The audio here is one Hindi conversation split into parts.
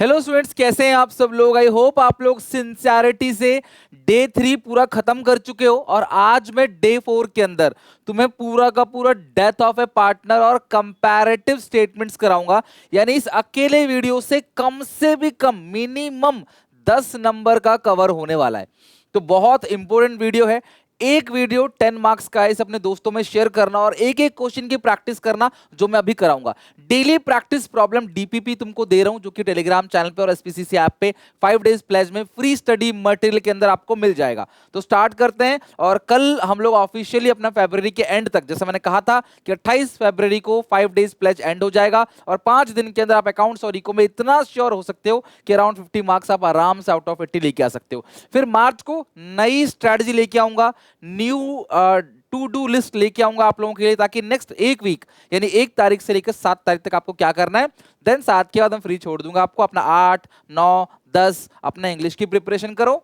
हेलो स्टूडेंट्स, कैसे हैं आप सब लोग। आई होप आप लोग सिंसियरिटी से डे 3 पूरा खत्म कर चुके हो और आज मैं डे 4 के अंदर तुम्हें पूरा का पूरा डेथ ऑफ ए पार्टनर और कंपैरेटिव स्टेटमेंट्स कराऊंगा। यानी इस अकेले वीडियो से भी कम मिनिमम 10 नंबर का कवर होने वाला है। तो बहुत इंपॉर्टेंट वीडियो है। एक वीडियो 10 मार्क्स का है, इसे अपने दोस्तों में शेयर करना और एक एक क्वेश्चन की प्रैक्टिस करना जो मैं अभी कराऊंगा। डेली प्रैक्टिस प्रॉब्लम डीपीपी तुमको दे रहा हूं जो कि टेलीग्राम चैनल पे और एसपीसीसी ऐप पे 5 डेज प्लेज में फ्री स्टडी मटेरियल के अंदर आपको मिल जाएगा। तो स्टार्ट करते हैं और कल हम लोग ऑफिशियली अपना फरवरी के एंड तक, जैसा मैंने कहा था कि 28 फरवरी को 5 डेज प्लेज एंड हो जाएगा और 5 दिन के अंदर आप अकाउंट्स और इको में इतना श्योर हो सकते हो कि अराउंड 50 मार्क्स आप आराम से आउट ऑफ 80 लेके आ सकते हो। फिर मार्च को नई स्ट्रेटजी लेके आऊंगा, न्यू टू डू लिस्ट लेके आऊंगा आप लोगों के लिए, ताकि नेक्स्ट एक वीक यानी 1 तारीख से लेकर 7 तारीख तक आपको क्या करना है। देन 7 के बाद हम फ्री छोड़ दूंगा आपको। अपना 8, 9, 10 अपना इंग्लिश की प्रिपरेशन करो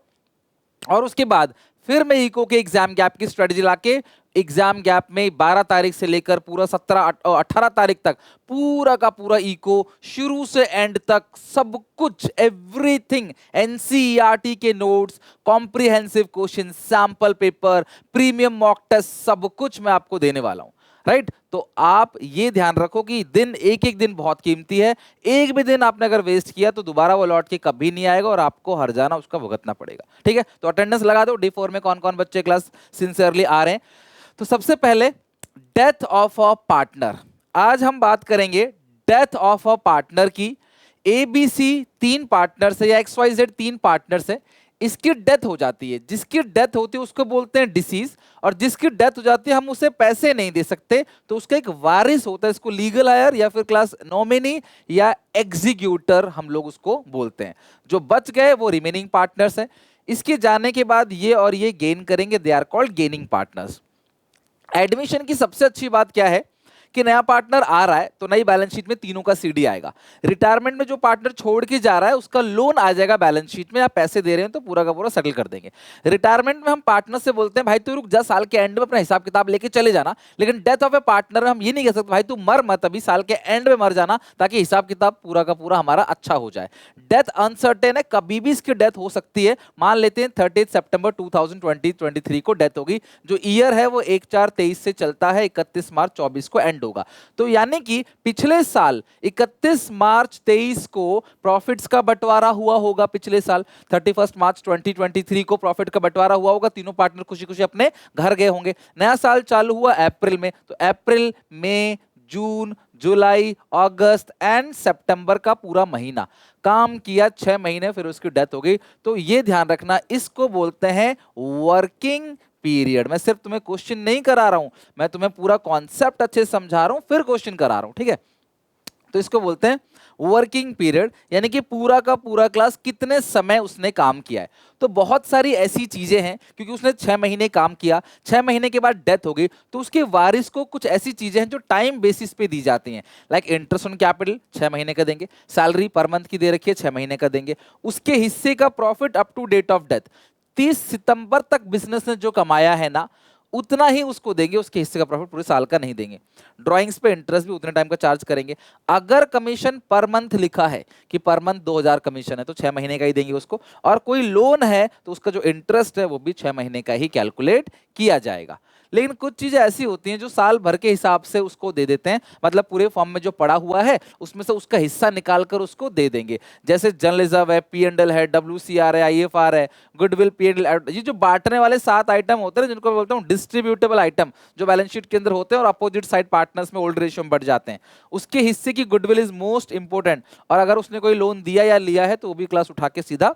और उसके बाद फिर मैं इको के एग्जाम गैप की स्ट्रेटजी लाके एग्जाम गैप में 12 तारीख से लेकर पूरा 18 तारीख तक पूरा का पूरा इको शुरू से एंड तक सब कुछ एवरीथिंग, एनसीईआरटी के notes, comprehensive question, sample paper, premium mock test, सब कुछ मैं आपको देने वाला हूं। राइट, तो आप ये ध्यान रखो कि दिन एक एक दिन बहुत कीमती है। एक भी दिन आपने अगर वेस्ट किया तो दोबारा वो लौट के कभी नहीं आएगा और आपको हर जाना उसका भुगतना पड़ेगा। ठीक है, तो अटेंडेंस लगा दो। डे 4 में कौन कौन बच्चे क्लास सिंसियरली आ रहे हैं। तो सबसे पहले डेथ ऑफ अ पार्टनर। आज हम बात करेंगे डेथ ऑफ अ पार्टनर की। एबीसी 3 पार्टनर है या XYZ 3 पार्टनर है, इसकी डेथ हो जाती है। जिसकी डेथ होती है उसको बोलते हैं डिसीज, और जिसकी डेथ हो जाती है हम उसे पैसे नहीं दे सकते तो उसका एक वारिस होता है, इसको लीगल हायर या फिर क्लास नॉमिनी या एग्जीक्यूटर हम लोग उसको बोलते हैं। जो बच गए वो रिमेनिंग पार्टनर्स हैं। इसके जाने के बाद ये और ये गेन करेंगे, they are called gaining partners. Admission की सबसे अच्छी बात क्या है कि नया पार्टनर आ रहा है तो नई बैलेंस शीट में तीनों का सीडी आएगा। रिटायरमेंट में जो पार्टनर छोड़ के जा रहा है उसका लोन आ जाएगा बैलेंस शीट में, आप पैसे दे रहे हैं तो पूरा का पूरा सेटल कर देंगे। रिटायरमेंट में हम पार्टनर से बोलते हैं भाई तू रुक जा, साल के एंड में अपना हिसाब किताब लेके चले जाना। लेकिन डेथ ऑफ ए पार्टनर में हम ये नहीं कह सकते भाई तू मर मत, अभी साल के एंड में मर जाना ताकि हिसाब किताब पूरा का पूरा हमारा अच्छा हो जाए। डेथ अनसर्टेन है, कभी भी इसकी डेथ हो सकती है। मान लेते हैं 30 सितंबर 2023 को डेथ होगी। जो ईयर है वो 1/4/23 से चलता है, 31 मार्च 24 को एंड होगा। तो यानी कि पिछले साल 31 मार्च 23 को प्रॉफिट्स का बंटवारा हुआ होगा। पिछले साल 31 मार्च 2023 को प्रॉफिट का बंटवारा हुआ होगा। तीनों पार्टनर खुशी खुशी अपने घर गए होंगे। नया साल चालू हुआ अप्रैल में, तो अप्रैल, मई, जून, जुलाई, अगस्त एंड सितंबर का पूरा महीना काम किया, 6 महीने, फिर उसकी डेथ हो गई। तो ये ध्यान रखना, इसको बोलते हैं वर्किंग पीरियड। मैं सिर्फ तुम्हें क्वेश्चन नहीं करा रहा हूं, मैं तुम्हें पूरा कॉन्सेप्ट अच्छे से समझा रहा हूं फिर क्वेश्चन करा रहा हूं। ठीक है, तो इसको बोलते हैं वर्किंग पीरियड, यानी कि पूरा का पूरा क्लास कितने समय उसने काम किया है। तो बहुत सारी ऐसी चीजें हैं, क्योंकि उसने 6 महीने काम किया, 6 महीने के बाद डेथ हो गई, तो उसके वारिस को कुछ ऐसी चीजें हैं जो टाइम बेसिस पे दी जाती हैं। लाइक इंटरेस्ट ऑन कैपिटल 6 महीने का देंगे, सैलरी पर मंथ की दे रखी है 6 महीने का देंगे, उसके हिस्से का profit up to date of death 30 सितंबर तक बिजनेस ने जो कमाया है ना उतना ही उसको देंगे, उसके हिस्से का प्रॉफिट पूरे साल का नहीं देंगे। ड्राइंग्स पे इंटरेस्ट भी उतने टाइम का चार्ज करेंगे। अगर कमीशन पर मंथ लिखा है कि पर मंथ 2000 कमीशन है तो 6 महीने का ही देंगे उसको, और कोई लोन है तो उसका जो इंटरेस्ट है वो भी 6 महीने का ही कैलकुलेट किया जाएगा। लेकिन कुछ चीजें ऐसी होती हैं जो साल भर के हिसाब से उसको दे देते हैं, मतलब पूरे फॉर्म में जो पड़ा हुआ है उसमें से उसका हिस्सा निकाल कर उसको दे देंगे। जैसे जनरल रिजर्व है, P&L है, WCR है, IFR है, गुडविल, P&L, ये जो बांटने वाले 7 आइटम होते हैं जिनको बोलता हूँ डिस्ट्रीब्यूटेबल आइटम, जो बैलेंस शीट के अंदर होते हैं और अपोजिट साइड पार्टनर्स में ओल्ड रेशियो में बढ़ जाते हैं, उसके हिस्से की गुडविल इज मोस्ट इंपोर्टेंट। और अगर उसने कोई लोन दिया या लिया है तो वो भी क्लास उठा के सीधा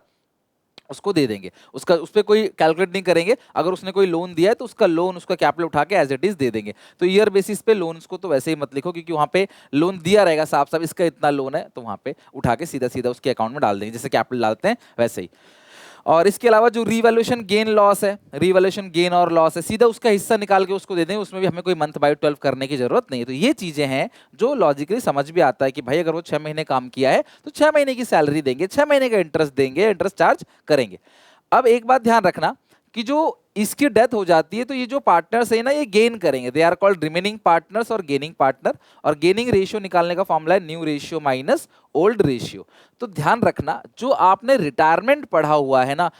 उसको दे देंगे, उसका उस पर कोई कैलकुलेट नहीं करेंगे। अगर उसने कोई लोन दिया है तो उसका लोन, उसका कैपिटल उठा के एज इट इज दे देंगे। तो ईयर बेसिस पे लोन्स को तो वैसे ही मत लिखो, क्योंकि वहां पे लोन दिया रहेगा साफ साफ, इसका इतना लोन है, तो वहां पे उठा के सीधा सीधा उसके अकाउंट में डाल देंगे, जैसे कैपिटल डालते हैं वैसे ही। और इसके अलावा जो रिवैल्यूएशन गेन लॉस है, रिवैल्यूएशन गेन और लॉस है, सीधा उसका हिस्सा निकाल के उसको दे देंगे, उसमें भी हमें कोई मंथ बाय 12 करने की जरूरत नहीं है। तो ये चीजें हैं जो लॉजिकली समझ भी आता है कि भाई अगर वो 6 महीने काम किया है तो 6 महीने की सैलरी देंगे, 6 महीने का इंटरेस्ट देंगे, इंटरेस्ट चार्ज करेंगे। अब एक बात ध्यान रखना कि जो इसकी डेथ हो जाती है तो ये जो पार्टनर्स है ना ये गेन करेंगे, they are called remaining partners और गेनिंग पार्टनर। और गेनिंग रेशियो निकालने का फॉर्मूला है new ratio minus old ratio. तो ध्यान रखना जो आपने रिटायरमेंट पढ़ा हुआ है ना,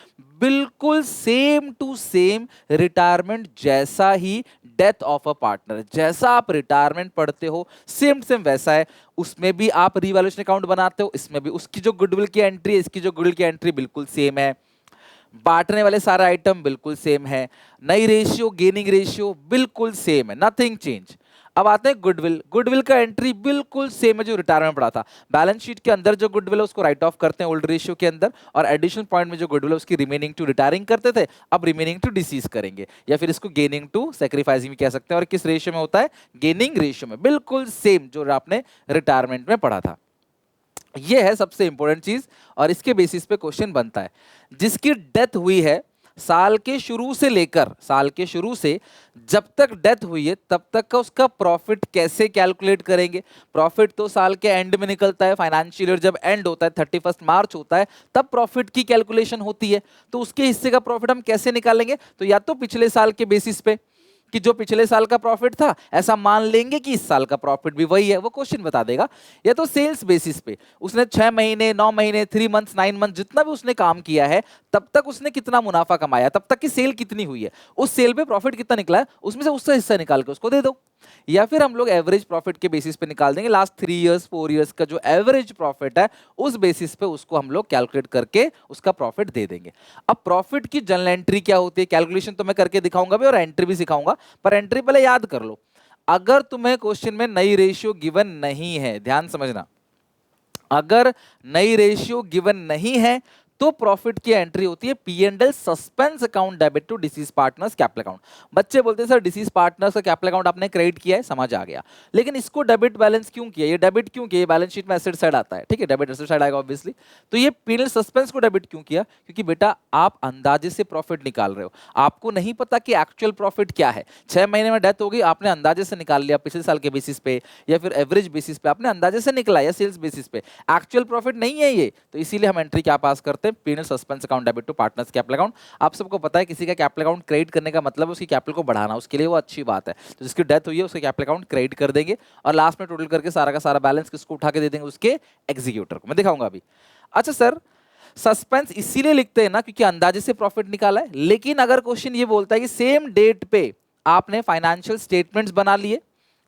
बिल्कुल सेम टू सेम रिटायरमेंट जैसा ही डेथ ऑफ अ पार्टनर, जैसा आप रिटायरमेंट पढ़ते हो सेम सेम वैसा है। उसमें भी आप रिवैल्यूएशन अकाउंट बनाते हो, इसमें भी उसकी जो गुडविल की एंट्री है, इसकी जो गुडविल की एंट्री बिल्कुल सेम है, बांटने वाले सारे आइटम बिल्कुल सेम है, नई रेशियो गेनिंग रेशियो बिल्कुल सेम है, नथिंग चेंज। अब आते हैं गुडविल। गुडविल का एंट्री बिल्कुल सेम है जो रिटायरमेंट पड़ा था। बैलेंस शीट के अंदर जो गुडविल है उसको राइट ऑफ करते हैं ओल्ड रेशियो के अंदर, और एडिशनल पॉइंट में जो गुडविल है उसकी रिमेनिंग टू रिटायरिंग करते थे, अब रिमेनिंग टू डिसीज करेंगे, या फिर इसको गेनिंग टू सैक्रिफाइसिंग भी कह सकते हैं। और किस रेशियो में होता है? गेनिंग रेशियो में, बिल्कुल सेम जो आपने रिटायरमेंट में पढ़ा था। ये है सबसे इंपॉर्टेंट चीज, और इसके बेसिस पे क्वेश्चन बनता है। जिसकी डेथ हुई है साल के शुरू से लेकर, साल के शुरू से जब तक डेथ हुई है तब तक का उसका प्रॉफिट कैसे कैलकुलेट करेंगे? प्रॉफिट तो साल के एंड में निकलता है, फाइनेंशियल ईयर जब एंड होता है 31 मार्च होता है, तब प्रॉफिट की कैलकुलेशन होती है। तो उसके हिस्से का प्रॉफिट हम कैसे निकालेंगे? तो या तो पिछले साल के बेसिस पे कि जो पिछले साल का प्रॉफिट था ऐसा मान लेंगे कि इस साल का प्रॉफिट भी वही है, वो क्वेश्चन बता देगा। या तो सेल्स बेसिस पे, उसने 6 महीने 9 महीने 3 मंथ्स 9 मंथ जितना भी उसने काम किया है तब तक उसने कितना मुनाफा कमाया, तब तक की सेल कितनी हुई है, उस सेल पे प्रॉफिट कितना निकला है उसमें से उसका हिस्सा निकाल के उसको दे दो। या फिर हम लोग एवरेज प्रॉफिट के बेसिस पे निकाल देंगे, लास्ट 3 इयर्स 4 इयर्स का जो एवरेज प्रॉफिट है उस बेसिस पे उसको हम लोग कैलकुलेट करके उसका प्रॉफिट दे देंगे। अब प्रॉफिट की जर्नल एंट्री क्या होती है, कैलकुलेशन तो मैं करके दिखाऊंगा भी और एंट्री भी सिखाऊंगा, पर एंट्री पहले याद कर लो। अगर तुम्हें क्वेश्चन में नई रेशियो गिवन नहीं है, ध्यान समझना, अगर नई रेशियो गिवन नहीं है तो प्रॉफिट की एंट्री होती है P and L suspense account debit to deceased partners capital account. बच्चे बोलते हैं सर डिसीज पार्टनर्स का कैपिटल अकाउंट आपने क्रेडिट किया है, समझ आ गया, लेकिन इसको डेबिट बैलेंस क्यों किया, ये डेबिट क्यों किया? बैलेंस शीट में एसेट साइड आता है, ठीक है, डेबिट एसेट साइड आएगा ऑब्वियसली। तो ये पी एंड एल सस्पेंस को डेबिट क्यों किया? क्योंकि बेटा आप अंदाजे से प्रॉफिट निकाल रहे हो, आपको नहीं पता कि एक्चुअल प्रॉफिट क्या है। 6 महीने में डेथ हो गई, आपने अंदाजे से निकाल लिया पिछले साल के बेसिस पे या फिर एवरेज बेसिस पे आपने अंदाजे से निकला, या सेल्स बेसिस पे, एक्चुअल प्रॉफिट नहीं है ये। तो इसीलिए हम एंट्री क्या पास करते हैं? P and L suspense account debit to partners capital account. आप सबको पता है किसी का कैपिटल अकाउंट क्रेडिट करने का मतलब उसकी कैपिटल को बढ़ाना, उसके लिए वो अच्छी बात है। तो जिसकी डेथ हुई है उसका कैपिटल अकाउंट क्रेडिट कर देंगे और लास्ट में टोटल करके सारा का सारा बैलेंस किसको उठा के दे देंगे? उसके एग्जीक्यूटर को। मैं दिखाऊंगा अभी। अच्छा सर सस्पेंस इसीलिए लिखते हैं ना क्योंकि अंदाजे से प्रॉफिट निकाला है, लेकिन अगर क्वेश्चन ये बोलता है कि सेम डेट पे आपने फाइनेंशियल स्टेटमेंट्स बना लिए,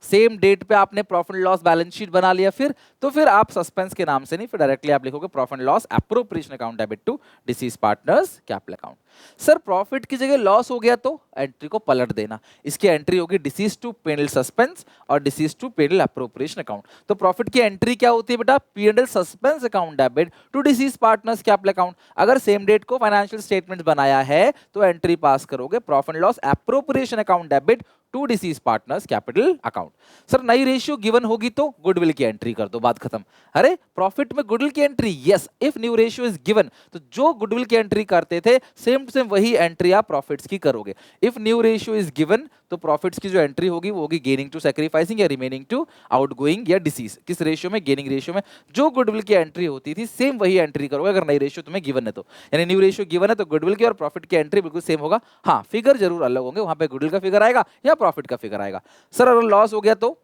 सेम डेट पे आपने प्रॉफिट लॉस बैलेंस शीट बना लिया, फिर फिर आप सस्पेंस के नाम से नहीं, फिर डायरेक्टली आप लिखोगे profit loss appropriation account debit to deceased partners capital account. Sir profit की जगह लॉस हो गया तो एंट्री को पलट देना, इसकी एंट्री होगी डिसीज टू पेनल सस्पेंस और deceased to P and L appropriation account. तो प्रॉफिट की एंट्री क्या होती है बेटा? P and L suspense account debit to deceased partners capital account. अगर सेम डेट को फाइनेंशियल स्टेटमेंट बनाया है तो एंट्री पास करोगे profit loss appropriation account debit to deceased partners capital account. Sir नई रेशियो गिवन होगी तो गुडविल की एंट्री कर दो, बात खत्म। अरे प्रॉफिट में गुडविल की entry, yes, if new ratio is given, तो जो गुडविल की एंट्री करते थे सेम टू सेम वही एंट्री आप प्रॉफिट्स की करोगे। If new ratio is given तो प्रॉफिट्स की जो एंट्री होगी वो होगी गेनिंग टू सैक्रिफाइसिंग या रिमेनिंग टू आउटगोइंग या डिसीज। किस रेशियो में? गेनिंग रेशियो में। जो गुडविल की एंट्री होती थी सेम वही एंट्री करोगे अगर नई रेशियो तुम्हें गिवन है तो, यानी न्यू रेशियो गिवन है तो गुडविल की और प्रॉफिट की एंट्री बिल्कुल सेम होगा। हाँ फिगर जरूर अलग होंगे, वहां पे गुडविल का फिगर आएगा या प्रॉफिट का फिगर आएगा। सर अगर लॉस हो गया तो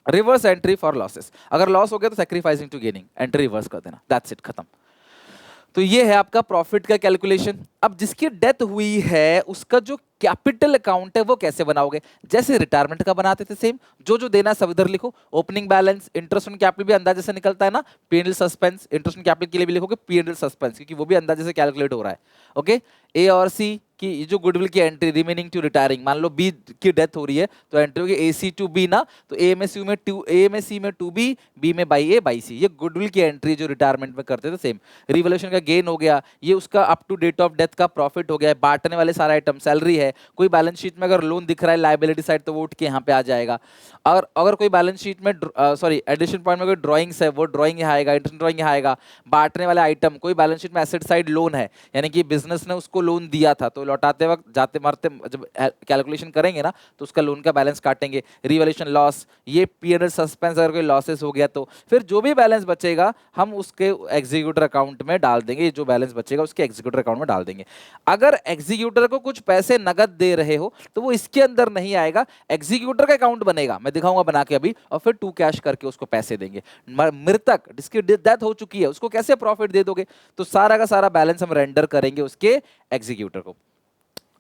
रिवर्स एंट्री फॉर लॉसेस, अगर लॉस हो गया तो sacrificing to gaining, entry reverse कर देना, दैट्स इट, खत्म। तो ये है आपका प्रॉफिट का कैलकुलेशन। अब जिसकी डेथ हुई है उसका जो कैपिटल अकाउंट है वो कैसे बनाओगे? जैसे रिटायरमेंट का बनाते थे सेम, जो जो देना सब इधर लिखो। Opening balance, interest on capital भी अंदाजे से निकलता है ना, P&L suspense, interest on capital के लिए भी लिखोगे पी&एल सस्पेंस क्योंकि वो भी अंदाजे से कैलकुलेट हो रहा है। ओके, ए और सी कि जो गुडविल की एंट्री रिमेनिंग टू रिटायरिंग, मान लो बी की डेथ हो रही है तो एंट्री होगी ए सी टू बी ना, तो ए में सी में टू, ए में सी में टू बी में बाई ए बाई सी, ये गुडविल की एंट्री जो रिटायरमेंट में करते थे सेम। रिवोल्यूशन का गेन हो गया, ये उसका up to date of death का प्रॉफिट हो गया, बांटने वाले सारा आइटम, सैलरी है, कोई बैलेंस शीट में अगर लोन दिख रहा है लायबिलिटी साइड तो वो उठ के यहाँ पे आ जाएगा। और अगर कोई बैलेंस शीट में सॉरी एडिशन पॉइंट में कोई ड्राइंग्स है वो ड्राइंग यहाँ आएगा, इंटरेस्ट ड्राइंग यहाँ आएगा। बांटने वाले आइटम, कोई बैलेंस शीट में एसेट साइड लोन है यानी कि बिजनेस ने उसको उसको लोन दिया था, तो लौटाते वक्त जाते मारते जब कैलकुलेशन करेंगे ना तो उसका लोन का बैलेंस काटेंगे, रिवैल्यूएशन लॉस, ये पीएनएल सस्पेंस अगर कोई लॉसेस हो गया तो फिर जो भी बैलेंस बचेगा हम उसके एग्जीक्यूटर अकाउंट में डाल देंगे, जो बैलेंस बचेगा उसके एग्जीक्यूटर अकाउंट में डाल देंगे। अगर एग्जीक्यूटर को कुछ पैसे नगद दे रहे हो तो वो इसके अंदर नहीं आएगा, एग्जीक्यूटर का अकाउंट बनेगा, मैं दिखाऊंगा बना के अभी, और फिर टू कैश करके उसको पैसे देंगे। मृतक जिसकी डेथ हो चुकी है उसको कैसे प्रॉफिट दे दोगे? तो सारा का सारा बैलेंस हम रेंडर करेंगे उसके एग्जीक्यूटर को।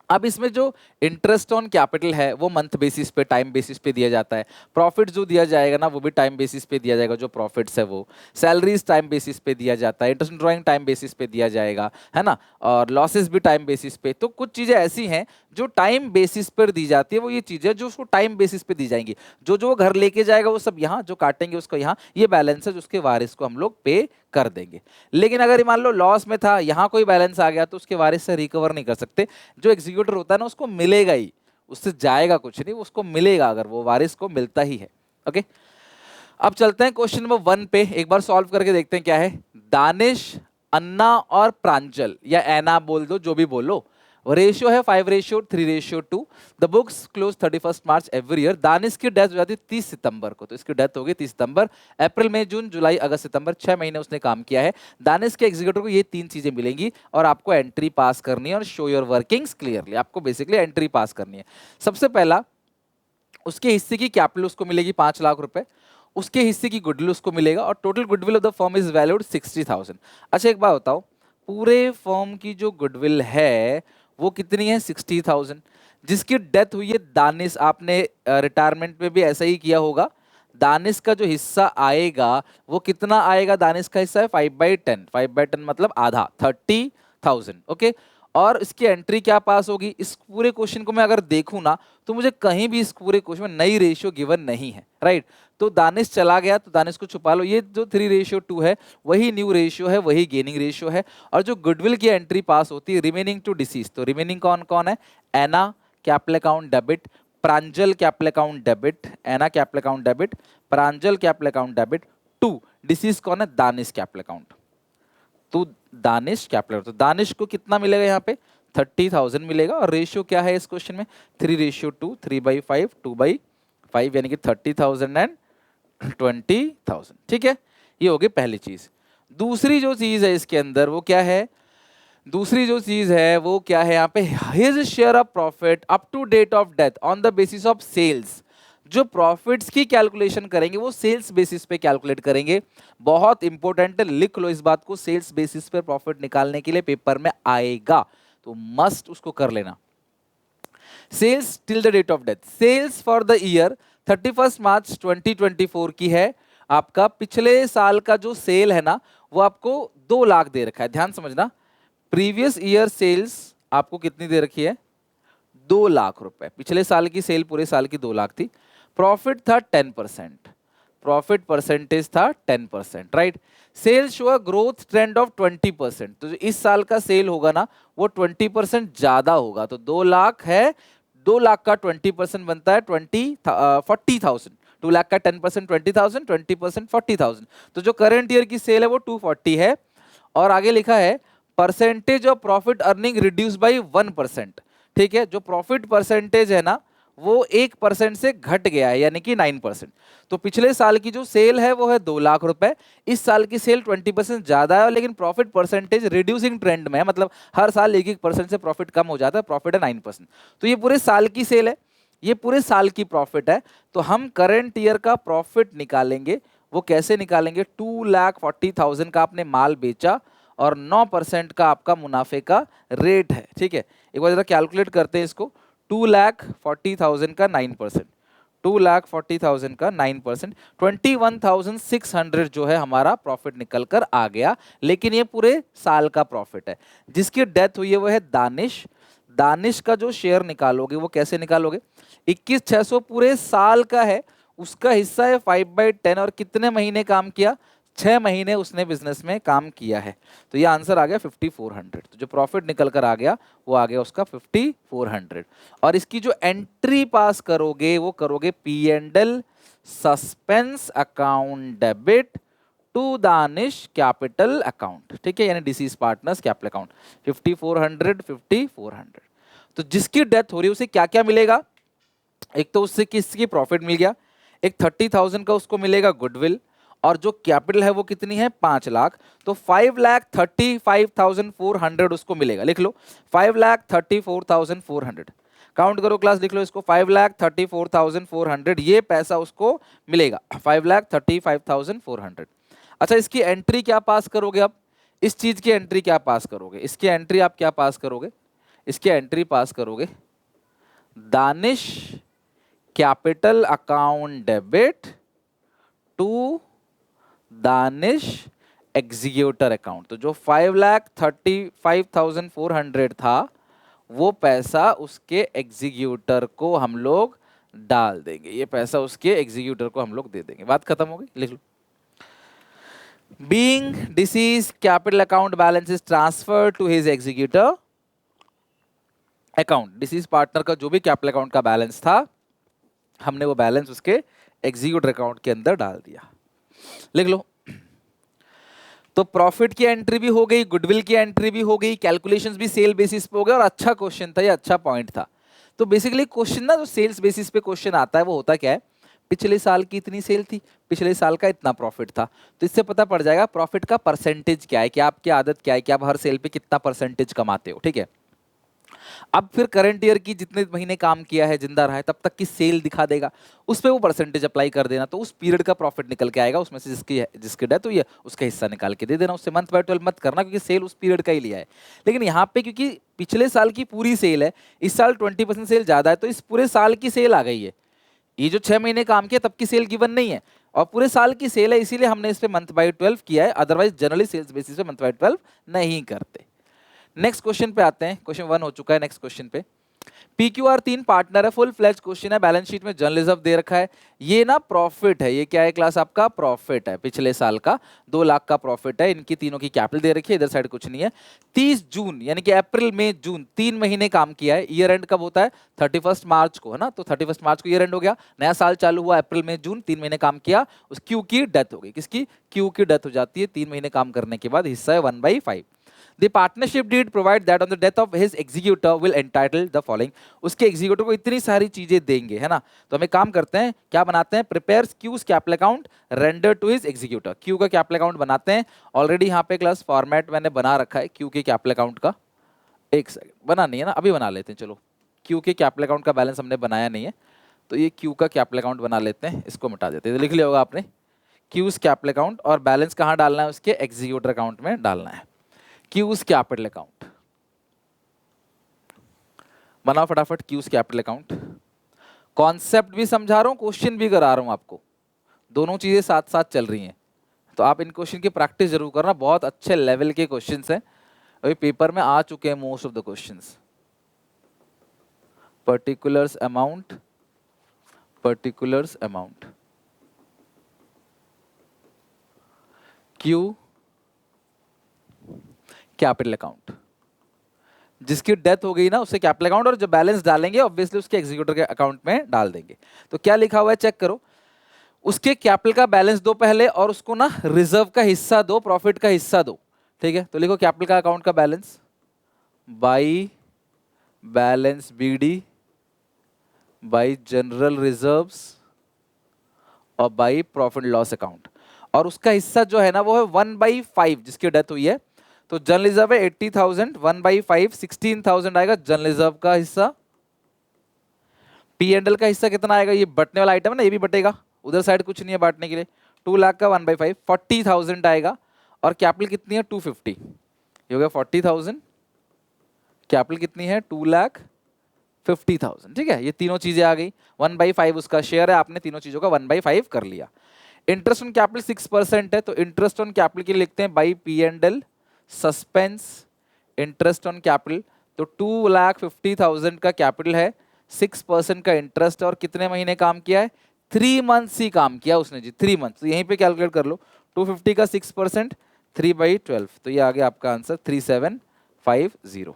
अब इसमें जो इंटरेस्ट ऑन कैपिटल है वो मंथ बेसिस पे, टाइम बेसिस पे दिया जाता है। प्रॉफिट जो दिया जाएगा ना वो भी टाइम बेसिस पे दिया जाएगा, जो प्रॉफिट्स है वो। सैलरीज टाइम बेसिस पे दिया जाता है, इंटरेस्ट ड्राइंग टाइम बेसिस पे दिया जाएगा, है ना, और लॉसेस भी टाइम बेसिस पे। तो कुछ चीजें ऐसी हैं जो टाइम बेसिस पर दी जाती है, वो ये चीजें जो उसको टाइम बेसिस पे दी जाएंगी। जो जो वो घर लेके जाएगा वो सब यहाँ, जो काटेंगे उसको यहाँ, ये बैलेंस है जो उसके वारिस को हम लोग पे कर देंगे। लेकिन अगर मान लो लॉस में था, यहाँ कोई बैलेंस आ गया तो उसके वारिस से रिकवर नहीं कर सकते। जो एग्जीक्यूटर होता है ना उसको मिलेगा ही, उससे जाएगा कुछ नहीं, उसको मिलेगा अगर वो वारिस को मिलता ही है। ओके, अब चलते हैं क्वेश्चन नंबर 1 पे, एक बार सॉल्व करके देखते हैं क्या है। दानिश, अन्ना और प्रांजल, या ऐना बोल दो, जो भी बोलो, रेशियो है 5:3:2। The books close 31 March every year. Danish की डेथ हो जाती है 30 सितंबर को, तो इसकी डेथ होगी 30 सितंबर। अप्रैल, मई, जून, जुलाई, अगस्त, सितंबर, 6 महीने उसने काम किया है। दानिश के एग्जीक्यूटिव को ये 3 चीजें मिलेंगी और आपको एंट्री पास करनी है और शो योर वर्किंग्स क्लियरली, आपको बेसिकली एंट्री पास करनी है। सबसे पहला, उसके हिस्से की कैपिटल उसको मिलेगी 5 लाख रुपए, उसके हिस्से की गुडविल उसको मिलेगा, और total goodwill of the firm is valued 60,000। अच्छा एक बात बताओ, पूरे फर्म की जो गुडविल है वो कितनी है? 60,000। जिसकी डेथ हुई है दानिश, आपने रिटायरमेंट में भी ऐसा ही किया होगा, दानिश का जो हिस्सा आएगा वो कितना आएगा? दानिश का हिस्सा है 5/10, 5/10 मतलब आधा, 30,000। ओके, और इसकी एंट्री क्या पास होगी? इस पूरे क्वेश्चन को मैं अगर देखूं ना तो मुझे कहीं भी इस पूरे क्वेश्चन में नई रेशियो गिवन नहीं है, राइट। तो दानिश चला गया तो दानिश को छुपा लो, ये जो 3:2 है वही न्यू रेशियो है, वही गेनिंग रेशियो है। और जो गुडविल की एंट्री पास होती है रिमेनिंग टू डिसीज, तो रिमेनिंग कौन कौन है? Anna capital account debit, Pranjal capital account debit, Anna capital account debit, Pranjal capital account debit, to deceased कौन है? Danish capital account. तो दानिश कैपिटल, तो दानिश को कितना मिलेगा यहाँ पे? 30,000 मिलेगा। और रेशियो क्या है इस क्वेश्चन में? 3:2, 3/5, 2/5, यानी कि 30,000 एंड 20,000। ठीक है, ये होगी पहली चीज। दूसरी जो चीज है इसके अंदर वो क्या है? दूसरी जो चीज है वो क्या है यहाँ पे? His share of profit up to date of death on the basis of sales. जो प्रॉफिट्स की कैलकुलेशन करेंगे वो सेल्स बेसिस पे कैलकुलेट करेंगे। बहुत इंपॉर्टेंट है, लिख लो इस बात को, सेल्स बेसिस पे प्रॉफिट निकालने के लिए पेपर में आएगा, तो मस्ट उसको कर लेना। Sales till the date of death, sales for the year 31 March 2024 की है। आपका पिछले साल का जो सेल है ना वो आपको 2 लाख दे रखा है, ध्यान समझना। प्रीवियस ईयर सेल्स आपको कितनी दे रखी है? 2 लाख रुपए। पिछले साल की सेल पूरे साल की 2 लाख थी। प्रॉफिट था 10%, प्रॉफिट परसेंटेज था 10%, right. Sale show a growth trend of 20%, तो जो इस साल का सेल होगा ना वो 20% ज्यादा होगा। तो 2 लाख है, 2 लाख का 20% बनता है 40,000। 2 लाख का 10% 20,000, 20% 40,000। तो जो करंट ईयर की सेल है वो 240 है। और आगे लिखा है percentage of profit earning reduce by 1%। ठीक है, जो प्रॉफिट परसेंटेज है ना वो 1% से घट गया है, यानी कि 9%। तो पिछले साल की जो सेल है वो है 2 लाख रुपए, इस साल की सेल 20% ज्यादा है, लेकिन प्रॉफिट परसेंटेज रिड्यूसिंग ट्रेंड में है, मतलब हर साल 1% से प्रॉफिट कम हो जाता है, प्रॉफिट है 9%। तो ये पूरे साल की सेल है, ये पूरे साल की प्रॉफिट है। तो हम करंट ईयर का प्रॉफिट निकालेंगे। वो कैसे निकालेंगे? 2,40,000 का आपने माल बेचा और 9% का आपका मुनाफे का रेट है। ठीक है, एक बार जरा कैलकुलेट करते हैं इसको। 2,40,000 का 9%, 2,40,000 का 9%, 21,600 जो है हमारा प्रॉफिट निकल कर आ गया। लेकिन ये पूरे साल का प्रॉफिट है। जिसकी डेथ हुई है वो है दानिश। दानिश का जो शेयर निकालोगे वो कैसे निकालोगे? 21,600 पूरे साल का है, उसका हिस्सा है 5/10, और कितने महीने काम किया? 6 महीने उसने बिजनेस में काम किया है। तो ये आंसर आ गया 5,400। तो जो प्रॉफिट निकल कर आ गया वो आ गया उसका 5,400। और इसकी जो एंट्री पास करोगे वो करोगे P&L suspense account debit to Danish capital account, ठीक है, यानी डिसीज पार्टनर्स कैपिटल अकाउंट 5400 5400। तो जिसकी डेथ हो रही है उसे क्या क्या मिलेगा? एक तो उससे किसकी प्रॉफिट मिल गया, एक 30,000 का उसको मिलेगा गुडविल, और जो कैपिटल है वो कितनी है 5 लाख, तो 5,35,400 उसको मिलेगा। लिख लो 5,34,400, काउंट करो क्लास, लिख लो इसको 5,34,400, ये पैसा उसको मिलेगा 5,35,400। अच्छा, इसकी एंट्री क्या पास करोगे? अब इस चीज की एंट्री क्या पास करोगे? इसकी एंट्री आप क्या पास करोगे? इसकी एंट्री पास करोगे Danish capital account debit to Danish executor account. तो जो 5,35,400 था वो पैसा उसके एग्जीक्यूटर को हम लोग डाल देंगे, ये पैसा उसके एग्जीक्यूटर को हम लोग दे देंगे। बात खत्म हो गई, लिख लो। Being deceased capital account balance is transfer to his executor account. Deceased partner का जो भी कैपिटल अकाउंट का बैलेंस था हमने वो बैलेंस उसके एग्जीक्यूटर अकाउंट के अंदर डाल दिया। लिख लो। तो प्रॉफिट की एंट्री भी हो गई, गुडविल की एंट्री भी हो गई, कैलकुलेशंस भी सेल बेसिस पे हो गए, और अच्छा क्वेश्चन था ये, अच्छा पॉइंट था। तो बेसिकली क्वेश्चन ना जो सेल्स बेसिस पे क्वेश्चन आता है वो होता क्या है, पिछले साल की इतनी सेल थी, पिछले साल का इतना प्रॉफिट था, तो इससे पता पड़ जाएगा प्रॉफिट का परसेंटेज क्या है, कि आपकी आदत क्या है, कि आप हर सेल पे कितना परसेंटेज कमाते हो, ठीक है। अब फिर करंट ईयर की जितने महीने काम किया है, जिंदा रहा है, तब तक की सेल दिखा देगा, उस पर वो परसेंटेज अप्लाई कर देना, तो उस पीरियड का प्रॉफिट निकल के आएगा, उसमें से जिसकी डेथ हुई है उसका हिस्सा निकाल के दे देना, उससे मंथ बाय 12 मत करना, क्योंकि सेल उस पीरियड का ही लिया है। लेकिन यहाँ पे क्योंकि पिछले साल की पूरी सेल है, इस साल 20% सेल ज्यादा है, तो इस पूरे साल की सेल आ गई है। ये जो 6 महीने काम किया तब की सेल गिवन नहीं है, और पूरे साल की सेल है, इसीलिए हमने इस पे मंथ बाय 12 किया है, अदरवाइज जनरली सेल्स बेसिस पे मंथ बाय 12 नहीं करते। नेक्स्ट क्वेश्चन पे आते हैं, क्वेश्चन 1 हो चुका है, नेक्स्ट क्वेश्चन पे। पीक्यूआर 3 पार्टनर है, फुल फ्लैज क्वेश्चन है, बैलेंस शीट में जर्नल रिजर्व दे रखा है, ये ना प्रॉफिट है, ये क्या है क्लास आपका प्रॉफिट है, पिछले साल का 2 लाख का प्रॉफिट है, इनकी तीनों की कैपिटल दे रखी है, इधर साइड कुछ नहीं है। 30 जून यानी कि अप्रैल मई जून 3 महीने काम किया है, ईयर एंड कब होता है 31 मार्च को, है ना, तो 31 मार्च को ईयर एंड हो गया, नया साल चालू हुआ अप्रैल मई जून, 3 महीने काम किया, उस क्यू की डेथ हो गई, किसकी, क्यू की डेथ हो जाती है 3 महीने काम करने के बाद, हिस्सा है 1/5। The partnership deed provide that on the death of his executor will entitle the following। उसके एग्जीक्यूटिव को इतनी सारी चीजें देंगे, है ना, तो हमें काम करते हैं, क्या बनाते हैं, prepares Q's capital account render to his executor। Q का कैपिटल अकाउंट बनाते हैं, ऑलरेडी यहाँ पे क्लास फॉर्मेट मैंने बना रखा है Q के कैपिटल अकाउंट का, एक सेकंड, बना नहीं है ना, अभी बना लेते हैं, चलो Q के कैपिटल अकाउंट का बैलेंस हमने बनाया नहीं है, तो ये Q का कैपिटल अकाउंट बना लेते हैं, इसको मिटा देते हैं, तो लिख लिया होगा आपने Q's कैपिटल अकाउंट, और बैलेंस कहाँ डालना है, उसके एग्जीक्यूटर अकाउंट में डालना है। Q's कैपिटल अकाउंट बनाओ फटाफट, Q's कैपिटल अकाउंट। कॉन्सेप्ट भी समझा रहा हूं, क्वेश्चन भी करा रहा हूं आपको, दोनों चीजें साथ साथ चल रही हैं, तो आप इन क्वेश्चन की प्रैक्टिस जरूर करना, बहुत अच्छे लेवल के क्वेश्चंस हैं, अभी पेपर में आ चुके हैं most of the questions. Particulars amount, particulars amount, Q capital account, जिसकी डेथ हो गई ना उससे कैपिटल अकाउंट, और जो बैलेंस डालेंगे ऑब्वियसली उसके एग्जीक्यूटर के अकाउंट में डाल देंगे। तो क्या लिखा हुआ है चेक करो, उसके कैपिटल का बैलेंस दो पहले, और उसको ना रिजर्व का हिस्सा दो, प्रॉफिट का हिस्सा दो, ठीक है। तो लिखो कैपिटल का अकाउंट का balance by balance BD by general reserves और बाई प्रॉफिट लॉस अकाउंट, और उसका हिस्सा जो है ना वो है 1/5 जिसकी डेथ हुई है, तो जनरल रिजर्व है 80,000, 1/5 16,000 आएगा जनरल रिजर्व का हिस्सा। P&L का हिस्सा कितना आएगा, ये बटने वाला आइटम है ना, ये भी बटेगा, उधर साइड कुछ नहीं है बांटने के लिए, 2 लाख का 1/5 40,000 आएगा, और कैपिटल कितनी है 250, ये हो गया 40,000, कैपिटल कितनी है 2,50,000, ठीक है। ये तीनों चीजें आ गई, 1/5 उसका शेयर है, आपने तीनों चीजों का 1/5 कर लिया। इंटरेस्ट ऑन कैपिटल 6% है, तो इंटरेस्ट ऑन कैपिटल के लिए लिखते हैं by P&L suspense interest on capital, तो 2,50,000 का कैपिटल है, 6% का इंटरेस्ट, और कितने महीने काम किया है 3 मंथ्स ही काम किया उसने जी, 3 मंथ्स, तो यहीं पे कैलकुलेट कर लो, 250 का 6% 3/12, तो ये आ गया आपका आंसर 3750।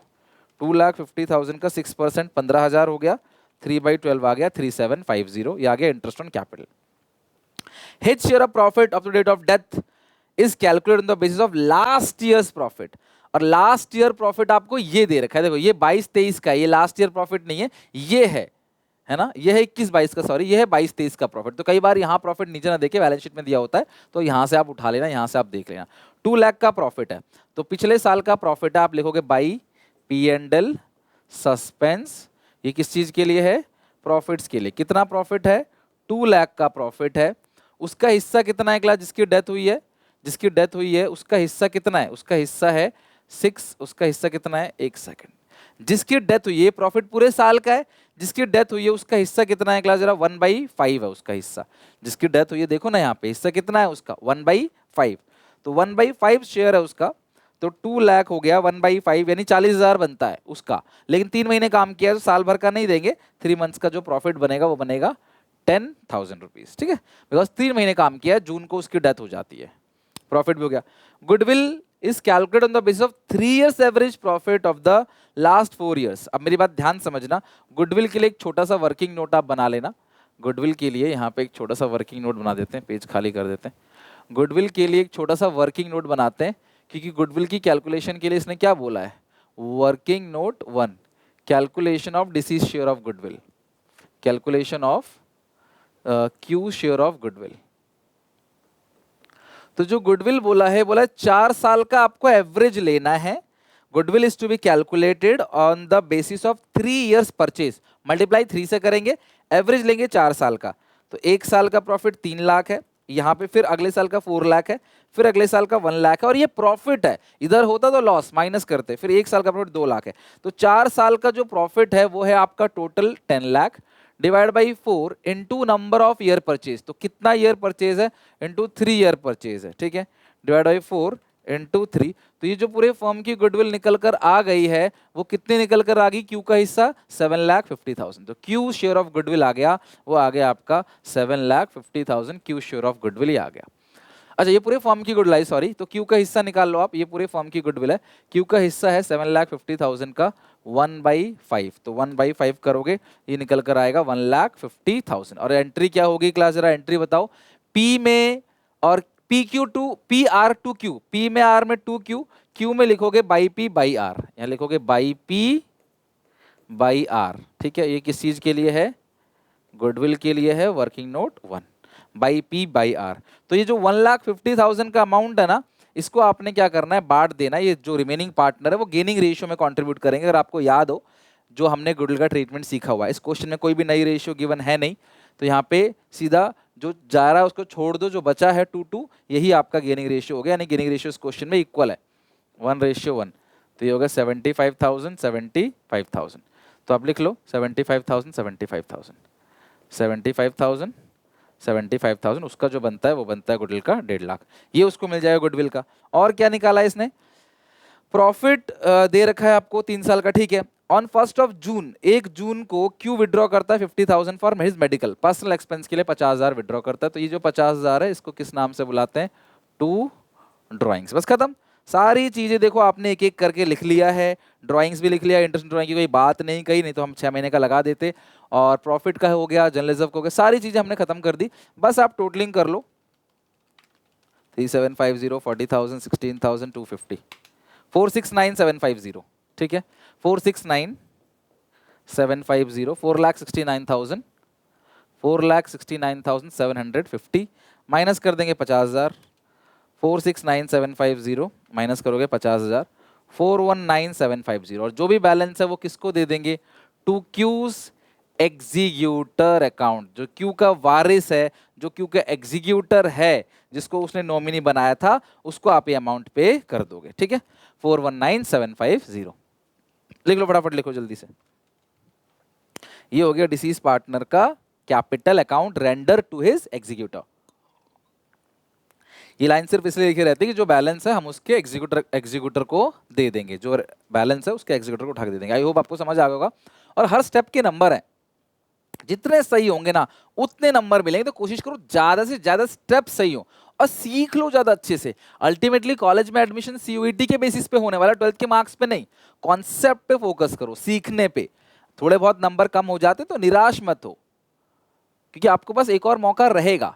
2,50,000 का 6% 15,000 हो गया, 3/12 आ गया 3750, ये आ गया interest on capital. His share of profit up to date of death is calculated on the basis of last years profit. और लास्ट ईयर प्रॉफिट आपको ये दे रखा है, देखो ये 22-23 का, ये लास्ट ईयर प्रॉफिट नहीं है, ये है ना, ये है 21-22 का, सॉरी ये है 22-23 का प्रॉफिट। तो कई बार यहाँ प्रॉफिट नीचे ना देके बैलेंस शीट में दिया होता है, तो यहाँ से आप उठा लेना, यहाँ से आप देख लेना। 2 लाख का प्रॉफिट है, तो पिछले साल का प्रॉफिट है, आप लिखोगे बाई P&L सस्पेंस। ये किस चीज के लिए है? प्रॉफिट्स के लिए। कितना प्रॉफिट है? 2 लाख का प्रॉफिट है। उसका हिस्सा कितना है क्लास? जिसकी डेथ हुई है, जिसकी डेथ हुई है उसका हिस्सा कितना है? उसका हिस्सा है 6। उसका हिस्सा कितना है? 1 सेकंड। जिसकी डेथ हुई है, प्रॉफिट पूरे साल का है, जिसकी डेथ हुई है उसका हिस्सा कितना है क्लास? जरा 1/5 है उसका हिस्सा। जिसकी डेथ हुई है, देखो ना यहाँ पे हिस्सा कितना है उसका? 1/5। तो 1/5 शेयर है उसका, तो 2 लाख हो गया 1/5, यानी 40,000 बनता है उसका। लेकिन 3 महीने काम किया तो साल भर का नहीं देंगे, 3 मंथ्स का जो प्रॉफिट बनेगा वो बनेगा 10,000 रुपीज, ठीक है, बिकॉज 3 महीने काम किया है, जून को उसकी डेथ हो जाती है। प्रॉफिट भी हो गया। Goodwill is calculated on the basis of 3 years average profit of the last 4 years. अब मेरी बात ध्यान समझना, गुडविल के लिए एक छोटा सा वर्किंग नोट आप बना लेना। गुडविल के लिए यहाँ पे एक छोटा सा वर्किंग नोट बना देते हैं, पेज खाली कर देते हैं। गुडविल के लिए एक छोटा सा वर्किंग नोट बनाते हैं, क्योंकि गुडविल की कैलकुलेशन के लिए इसने क्या बोला है? Working note 1, calculation of disease share of goodwill, calculation of Q share of goodwill. तो जो गुडविल बोला है, बोला 4 साल का आपको एवरेज लेना है। Goodwill is to be calculated on the basis of 3 years purchase, multiply 3 से करेंगे, एवरेज लेंगे 4 साल का। तो 1 साल का प्रॉफिट 3 लाख है यहाँ पे, फिर अगले साल का 4 लाख है, फिर अगले साल का 1 लाख है, और ये प्रॉफिट है। इधर होता तो लॉस माइनस करते, फिर 1 साल का प्रॉफिट 2 लाख है। तो 4 साल का जो प्रॉफिट है वो है आपका total 10 lakh, divide by 4 into number of year purchase. तो कितना ईयर परचेज है? इंटू 3 ईयर परचेज है, ठीक है, डिवाइड बाई 4 इंटू 3। तो ये जो पूरे फर्म की गुडविल निकल कर आ गई है, वो कितनी निकल कर आ गई? क्यू का हिस्सा 7,50,000। तो क्यू शेयर ऑफ गुडविल आ गया, वो आ गया आपका 7,50,000, क्यू शेयर ऑफ गुडविल ही आ गया। अच्छा, ये पूरे फॉर्म की गुडविल है, सॉरी, तो क्यू का हिस्सा निकाल लो आप, ये पूरे फॉर्म की गुडविल है, क्यू का हिस्सा है 7,50,000 का 1/5, तो 1/5 करोगे, ये निकल कर आएगा 1,50,000। और एंट्री क्या होगी क्लास? जरा एंट्री बताओ। पी में और PQ2 PR2Q, P में R में 2Q, Q में लिखोगे बाई P बाई R, यहाँ लिखोगे बाई P बाई R, ठीक है। ये किस चीज के लिए है? गुडविल के लिए है, working note 1 by P by R। तो ये जो 1,50,000 का अमाउंट है ना, इसको आपने क्या करना है? बांट देना। ये जो रिमेनिंग पार्टनर है वो गेनिंग रेशियो में कंट्रीब्यूट करेंगे। अगर आपको याद हो जो हमने गुडविल का ट्रीटमेंट सीखा हुआ है, इस क्वेश्चन में कोई भी नई रेशियो गिवन है नहीं, तो यहाँ पे सीधा जो जा रहा है उसको छोड़ दो, जो बचा है 2:2, यही आपका गेनिंग रेशियो हो गया, यानी गेनिंग रेशियो इस क्वेश्चन में इक्वल है 1:1। तो ये होगा 75,000 75,000। तो आप लिख लो 75,000 75,000 75,000 75,000, उसका जो बनता है वो बनता है गुडविल का 1.5 लाख। ये उसको मिल जाएगा गुडविल का। और क्या निकाला इसने? प्रॉफिट दे रखा है आपको 3 साल का, ठीक है। ऑन 1 जून, 1 जून को क्यू विड्रॉ करता है 50,000 for his medical, personal expense के लिए 50,000 विड्रॉ करता है। तो ये जो 50,000 है, इसको किस नाम से बुलाते हैं? 2 ड्रॉइंग्स। बस खत्म। सारी चीजें देखो आपने एक एक करके लिख लिया है, ड्राइंग्स भी लिख लिया, इंटरेस्ट ड्राइंग की कोई बात नहीं कही, नहीं तो हम 6 महीने का लगा देते। और प्रॉफिट का हो गया, जर्नलिज्म का हो गया, सारी चीजें हमने खत्म कर दी। बस आप टोटलिंग कर लो, 3750 40,000 16,250 469,750, ठीक है, 469,750 4,69,000 4,69,750 माइनस कर देंगे 50,000, 469,750 माइनस करोगे 50,000, 419,750, और जो भी बैलेंस है वो किसको दे देंगे? To Q's executor account. जो क्यू का वारिस है, जो क्यू का एग्जीक्यूटर है, जिसको उसने नॉमिनी बनाया था, उसको आप ये अमाउंट पे कर दोगे, ठीक है। 419,750 लिख लो, फटाफट लिखो जल्दी से। ये हो गया डिसीज पार्टनर का capital account render to his executor. ये लाइन सिर्फ इसलिए लिखी रहती है कि जो बैलेंस है हम उसके एग्जीक्यूटर को दे देंगे, जो बैलेंस है उसके एग्जीक्यूटर को उठा के दे देंगे। आई होप आपको समझ आ गया होगा। और हर स्टेप के नंबर है, जितने सही होंगे ना उतने नंबर मिलेंगे। तो कोशिश करो ज्यादा से ज्यादा स्टेप सही हो और सीख लो ज्यादा अच्छे से। अल्टीमेटली कॉलेज में एडमिशन CUET के बेसिस पे होने वाला, 12th के मार्क्स पे नहीं। कॉन्सेप्ट पे फोकस करो, सीखने पे। थोड़े बहुत नंबर कम हो जाते तो निराश मत हो, क्योंकि आपको पास एक और मौका रहेगा।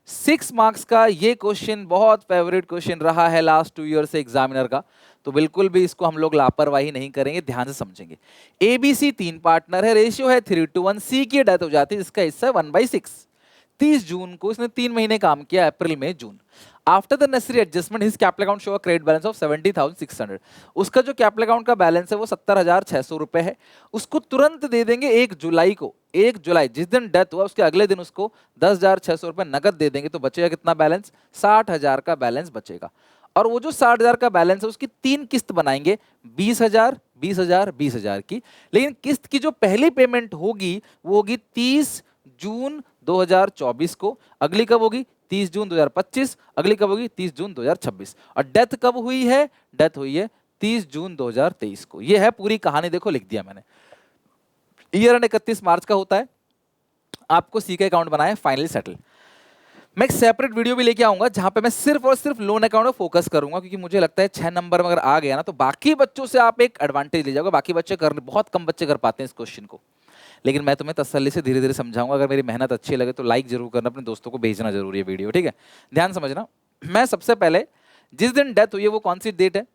6 मार्क्स का ये क्वेश्चन बहुत फेवरेट क्वेश्चन रहा है लास्ट 2 ईयर से एग्जामिनर का, तो बिल्कुल भी इसको हम लोग लापरवाही नहीं करेंगे, ध्यान से समझेंगे। एबीसी 3 पार्टनर है, रेशियो है 3:1, सी की डेथ हो जाती है, इसका हिस्सा है 1/6। 30 जून को इसने 3 महीने काम किया, अप्रैल मई जून। After the necessary adjustment his capital account show a credit balance of 70,600। उसका जो कैपिटल अकाउंट का बैलेंस है वो 70,600 रुपए है। उसको तुरंत दे देंगे 1 जुलाई को। 1 जुलाई जिस दिन डेथ हुआ उसके अगले दिन उसको 10,600 रुपए नगद दे देंगे, तो बचेगा कितना बैलेंस? 60,000 का बैलेंस बचेगा। और वो जो 60,000 का बैलेंस है उसकी 3 किस्त बनाएंगे, 20,000, 20,000, 20,000 की। लेकिन किस्त की जो पहली पेमेंट होगी वो होगी 30 जून 2024 को, अगली कब होगी? 30 जून 2025, अगली कब होगी? 30 जून 2026। और डेथ कब हुई है? डेथ हुई है 30 जून 2023 को। ये है पूरी कहानी, देखो लिख दिया मैंने। ईयर एंड 31 मार्च का होता है, आपको सी का अकाउंट बनाए फाइनली सेटल। मैं एक सेपरेट वीडियो भी लेके आऊंगा जहां पे मैं सिर्फ और सिर्फ लोन अकाउंट में फोकस करूंगा, क्योंकि मुझे लगता है 6 नंबर में अगर आ गया ना तो बाकी बच्चों से आप एक एडवांटेज ले जाओगे। बाकी बच्चे कर, बहुत कम बच्चे कर पाते हैं इस क्वेश्चन को, लेकिन मैं तुम्हें तसल्ली से धीरे धीरे समझाऊंगा। अगर मेरी मेहनत अच्छी लगे तो लाइक जरूर करना, अपने दोस्तों को भेजना जरूरी है वीडियो, ठीक है? ध्यान समझना। मैं सबसे पहले जिस दिन डेथ हुई है वो कौन सी डेट है?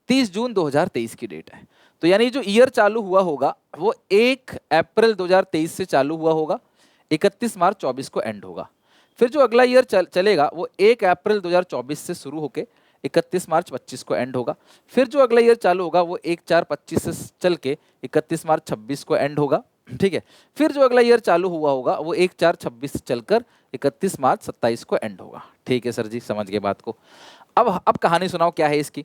30 जून 2023 की डेट है। तो यानी जो ईयर चालू हुआ होगा वो 1 अप्रैल 2023 से चालू हुआ होगा, 31 मार्च 24 को एंड होगा। फिर जो अगला ईयर चलेगा वो 1 अप्रैल 2024 से शुरू होकर 31 मार्च 25 को एंड होगा। फिर जो अगला ईयर चालू होगा वो 1/4/25 से चल के 31 मार्च 26 को एंड होगा, ठीक है? फिर जो अगला ईयर चालू हुआ होगा वो 1/4/26 से चलकर 31 मार्च 27 को एंड होगा। ठीक है सर जी, समझ गए बात को। अब कहानी सुनाओ क्या है इसकी।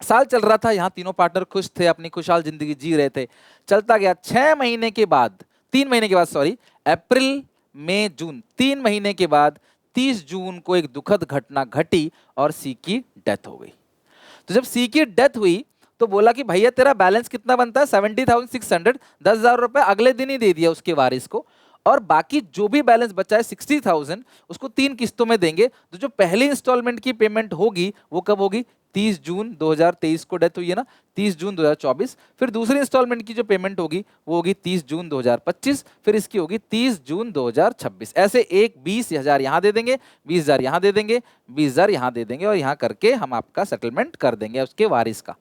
साल चल रहा था, यहाँ तीनों पार्टनर खुश थे, अपनी खुशहाल जिंदगी जी रहे थे। चलता गया 6 महीने के बाद, 3 महीने के बाद, सॉरी, अप्रैल मई जून, 3 महीने के बाद 30 जून को एक दुखद घटना घटी और सी की डेथ हो गई। तो जब सी की डेथ हुई तो बोला कि भैया तेरा बैलेंस कितना बनता है? 70,600, 10,000 रुपए अगले दिन ही दे दिया उसके वारिस को, और बाकी जो भी बैलेंस बचा है 60,000 उसको 3 किस्तों में देंगे। तो जो पहली इंस्टॉलमेंट की पेमेंट होगी वो कब होगी? 30 जून 2023 को डेथ हुई है ना, 30 जून 2024। फिर दूसरी इंस्टॉलमेंट की जो पेमेंट होगी वो होगी 30 जून 2025, फिर इसकी होगी 30 जून 2026। ऐसे एक 20,000 यहाँ दे देंगे, 20,000 यहाँ दे देंगे, 20,000 यहाँ दे देंगे, और यहाँ करके हम आपका सेटलमेंट कर देंगे उसके वारिस का।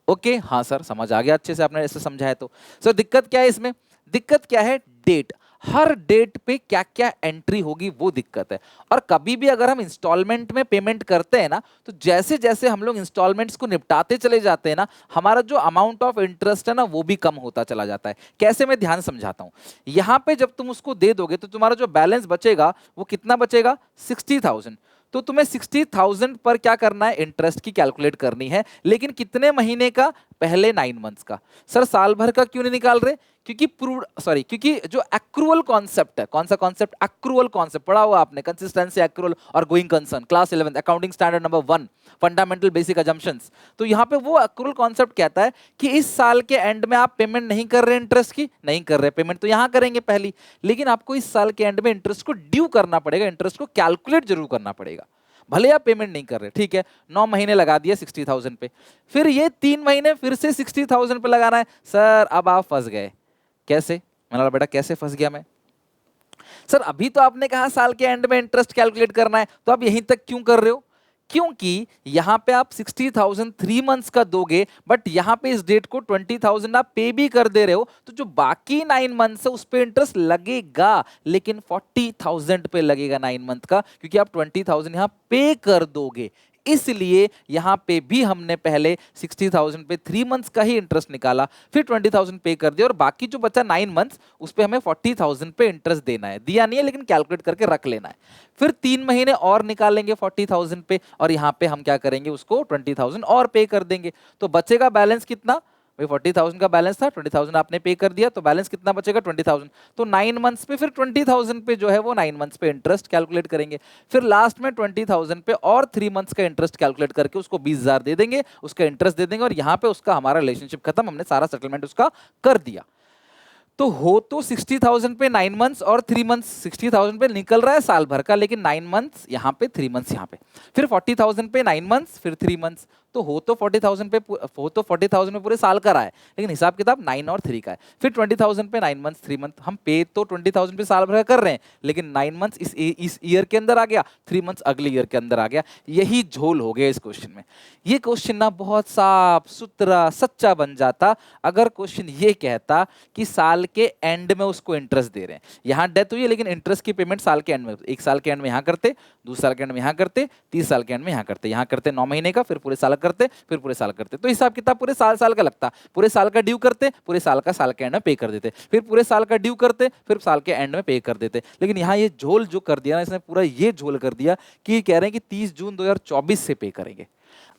ओके, हाँ सर समझ आ गया, अच्छे से आपने ऐसे समझाया। तो सर दिक्कत क्या है इसमें? दिक्कत क्या है? डेट। हर डेट पे क्या क्या एंट्री होगी वो दिक्कत है। और कभी भी अगर हम इंस्टॉलमेंट में पेमेंट करते हैं ना, तो जैसे जैसे हम लोग इंस्टॉलमेंट्स को निपटाते चले जाते हैं ना, हमारा जो अमाउंट ऑफ इंटरेस्ट है ना वो भी कम होता चला जाता है। कैसे? मैं ध्यान समझाता हूं। यहां पे जब तुम उसको दे दोगे तो तुम्हारा जो बैलेंस बचेगा वो कितना बचेगा? 60,000। तो तुम्हें 60,000 पर क्या करना है? इंटरेस्ट की कैलकुलेट करनी है। लेकिन कितने महीने का? पहले 9 मंथ्स का। सर साल भर का क्यों नहीं निकाल रहे? क्योंकि जो एक्रूअल कॉन्सेप्ट है, कौन सा कॉन्सेप्ट? एक्रूअल कॉन्सेप्ट पढ़ा हुआ आपने, कंसिस्टेंसी, एक्रूअल और going concern, class 11 accounting standard number 1, fundamental basic assumptions. तो यहाँ पे वो एक्रूअल कॉन्सेप्ट कहता है कि इस साल के एंड में आप पेमेंट नहीं कर रहे, इंटरेस्ट की नहीं कर रहे, पेमेंट तो यहाँ करेंगे पहली, लेकिन आपको इस साल के एंड में इंटरेस्ट को ड्यू करना पड़ेगा, इंटरेस्ट को कैलकुलेट जरूर करना पड़ेगा, भले आप पेमेंट नहीं कर रहे। ठीक है, 9 महीने लगा दिए 60,000 पे, फिर ये 3 महीने फिर से 60,000 पे लगाना है। सर अब आप फंस गए। कैसे? मैंने बोला बेटा कैसे फंस गया मैं? सर अभी तो आपने कहा साल के एंड में इंटरेस्ट कैलकुलेट करना है, तो आप यहीं तक क्यों कर रहे हो? क्योंकि यहां पे आप 60,000 3 मंथ्स का दोगे, बट यहां पे इस डेट को 20,000 आप पे भी कर दे रहे हो, तो जो बाकी 9 मंथ्स है उस पे इंटरेस्ट लगेगा, लेकिन 40,000 पे लगेगा 9 मंथ का, क्योंकि आप 20,000 यहां पे कर दोगे। इसलिए यहां पे भी हमने पहले 60,000 पे 3 मंथ्स का ही इंटरेस्ट निकाला, फिर 20,000 पे कर दिया, और बाकी जो बचा 9 मंथ्स उस पे हमें 40,000 पे इंटरेस्ट देना है। दिया नहीं है लेकिन कैलकुलेट करके रख लेना है। फिर 3 महीने और निकालेंगे 40,000 पे, और यहां पे हम क्या करेंगे? उसको 20,000 और पे कर देंगे। तो बचेगा बैलेंस कितना? भाई 40,000 का बैलेंस था, 20,000 आपने पे कर दिया, तो बैलेंस कितना बचेगा? 20,000। तो 9 मंथ्स पे फिर 20,000 पे जो है वो 9 मंथ्स पे इंटरेस्ट कैलकुलेट करेंगे। फिर लास्ट में 20,000 पे और 3 मंथ्स का इंटरेस्ट कैलकुलेट करके उसको 20,000 दे देंगे, उसका इंटरेस्ट दे देंगे, और यहाँ पे उसका हमारा रिलेशनशिप खत्म, हमने सारा सेटलमेंट उसका कर दिया। तो हो तो 60,000 पे 9 मंथ्स और 3 मंथ्स, 60,000 पे निकल रहा है साल भर का, लेकिन 9 मंथ्स यहाँ पे, 3 मंथ्स यहाँ पे, फिर 40,000 पे 9 मंथ्स, फिर 3 मंथ्स, तो हो तो 40,000 पे, हो तो 40,000 में पूरे साल का रहा है, लेकिन हिसाब किताब 9 और 3 का है। फिर 20,000 पे 9 मंथ्स 3 मंथ, हम पे तो 20,000 पे साल भर का कर रहे हैं, लेकिन 9 मंथ्स इस ईयर के अंदर आ गया, 3 मंथ्स अगले ईयर के अंदर आ गया। यही झोल हो गया इस क्वेश्चन में। ये क्वेश्चन ना बहुत साफ सुथरा सच्चा बन जाता अगर क्वेश्चन ये कहता कि साल के एंड में उसको इंटरेस्ट दे रहे हैं। यहाँ डेथ हुई है लेकिन इंटरेस्ट की पेमेंट साल के एंड में, एक साल के एंड में यहाँ करते, दूसरे साल के एंड में यहाँ करते, 30 साल के एंड में यहाँ करते, यहाँ करते 9 महीने का, फिर पूरे साल करते, फिर पूरे साल करते, तो हिसाब किताब पूरे साल साल का लगता। पूरे साल का ड्यू करते, पूरे साल का साल के एंड में पे कर देते, फिर पूरे साल का ड्यू करते, फिर साल के एंड में पे कर देते। लेकिन यहाँ ये झोल जो कर दिया ना, इसने पूरा ये झोल कर दिया कि कह रहे हैं कि 30 जून 2024 से पे करेंगे।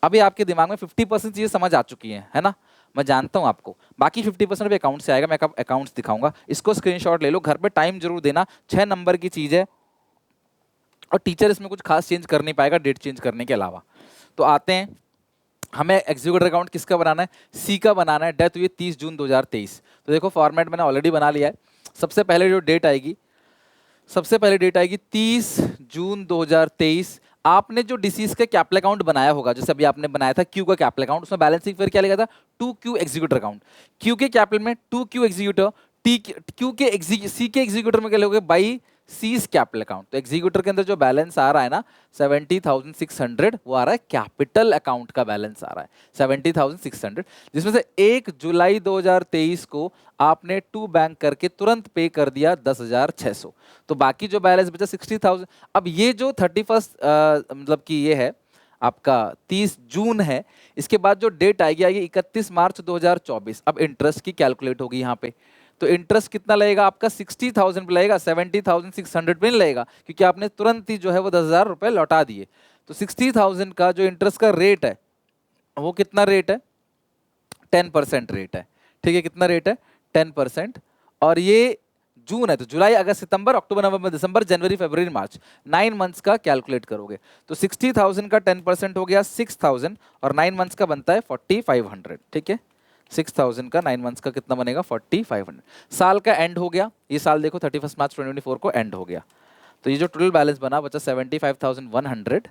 अभी आपके दिमाग में 50% चीजें समझ आ चुकी हैं, है ना, मैं जानता हूं आपको। बाकी 50% भी अकाउंट से आएगा, मैं अकाउंट्स दिखाऊंगा, इसको स्क्रीनशॉट ले लो, घर पे टाइम जरूर देना। 6 नंबर की चीज है और टीचर इसमें कुछ खास चेंज कर नहीं पाएगा डेट चेंज करने के अलावा। तो आते हैं, हमें एग्जीक्यूटिव अकाउंट किसका बनाना है, सी का बनाना है। डेथ हुई है 30 जून 2023। तो देखो फॉर्मेट मैंने ऑलरेडी बना लिया है। सबसे पहले जो डेट आएगी, सबसे पहले डेट आएगी 30 जून 2023। आपने जो डिसीज का कैपिटल अकाउंट बनाया होगा, जैसे अभी आपने बनाया था क्यू का कैपिटल अकाउंट, उसमें बैलेंस शीट फिर क्या लिखा था, 2Q एग्जीक्यूटर अकाउंट। क्यू के कैपिटल में 2Q एग्जीक्यूटर, टी क्यू के सी के एग्जीक्यूटर में क्या लिखोगे, बाई सीज कैपिटल अकाउंट। तो एग्जीक्यूटर के अंदर जो बैलेंस आ रहा है ना 70,600, वो आ रहा है कैपिटल अकाउंट का बैलेंस आ रहा है 70,600, जिसमें से 1 जुलाई 2023 को आपने टू बैंक करके तुरंत पे कर दिया 10,600। तो बाकी जो बैलेंस बचा 60,000। अब ये जो 31 मतलब कि ये है आपका 30 जून है, इसके बाद जो डेट आएगी 31 मार्च 2024। अब इंटरेस्ट की कैलकुलेट होगी यहाँ पे, तो इंटरेस्ट कितना लगेगा आपका 60,000 पे लगेगा, 70,600 पे नहीं लगेगा, क्योंकि आपने तुरंत ही जो है वो 10,000 रुपए लौटा दिए। तो 60,000 का जो इंटरेस्ट का रेट है वो कितना रेट है, 10% रेट है। ठीक है, कितना रेट है, 10%। और ये जून है तो जुलाई अगस्त सितंबर अक्टूबर नवंबर दिसंबर जनवरी फरवरी मार्च, 9 मंथ्स का कैलकुलेट करोगे तो 60,000 का 10% हो गया 6,000 और 9 मंथ्स का बनता है 4,500। ठीक है, 6,000 का 9 मंथ्स का कितना बनेगा 4,500। साल का एंड हो गया, ये साल देखो 31 मार्च 2024 को एंड हो गया। तो ये जो टोटल बैलेंस बना बचा 75,100,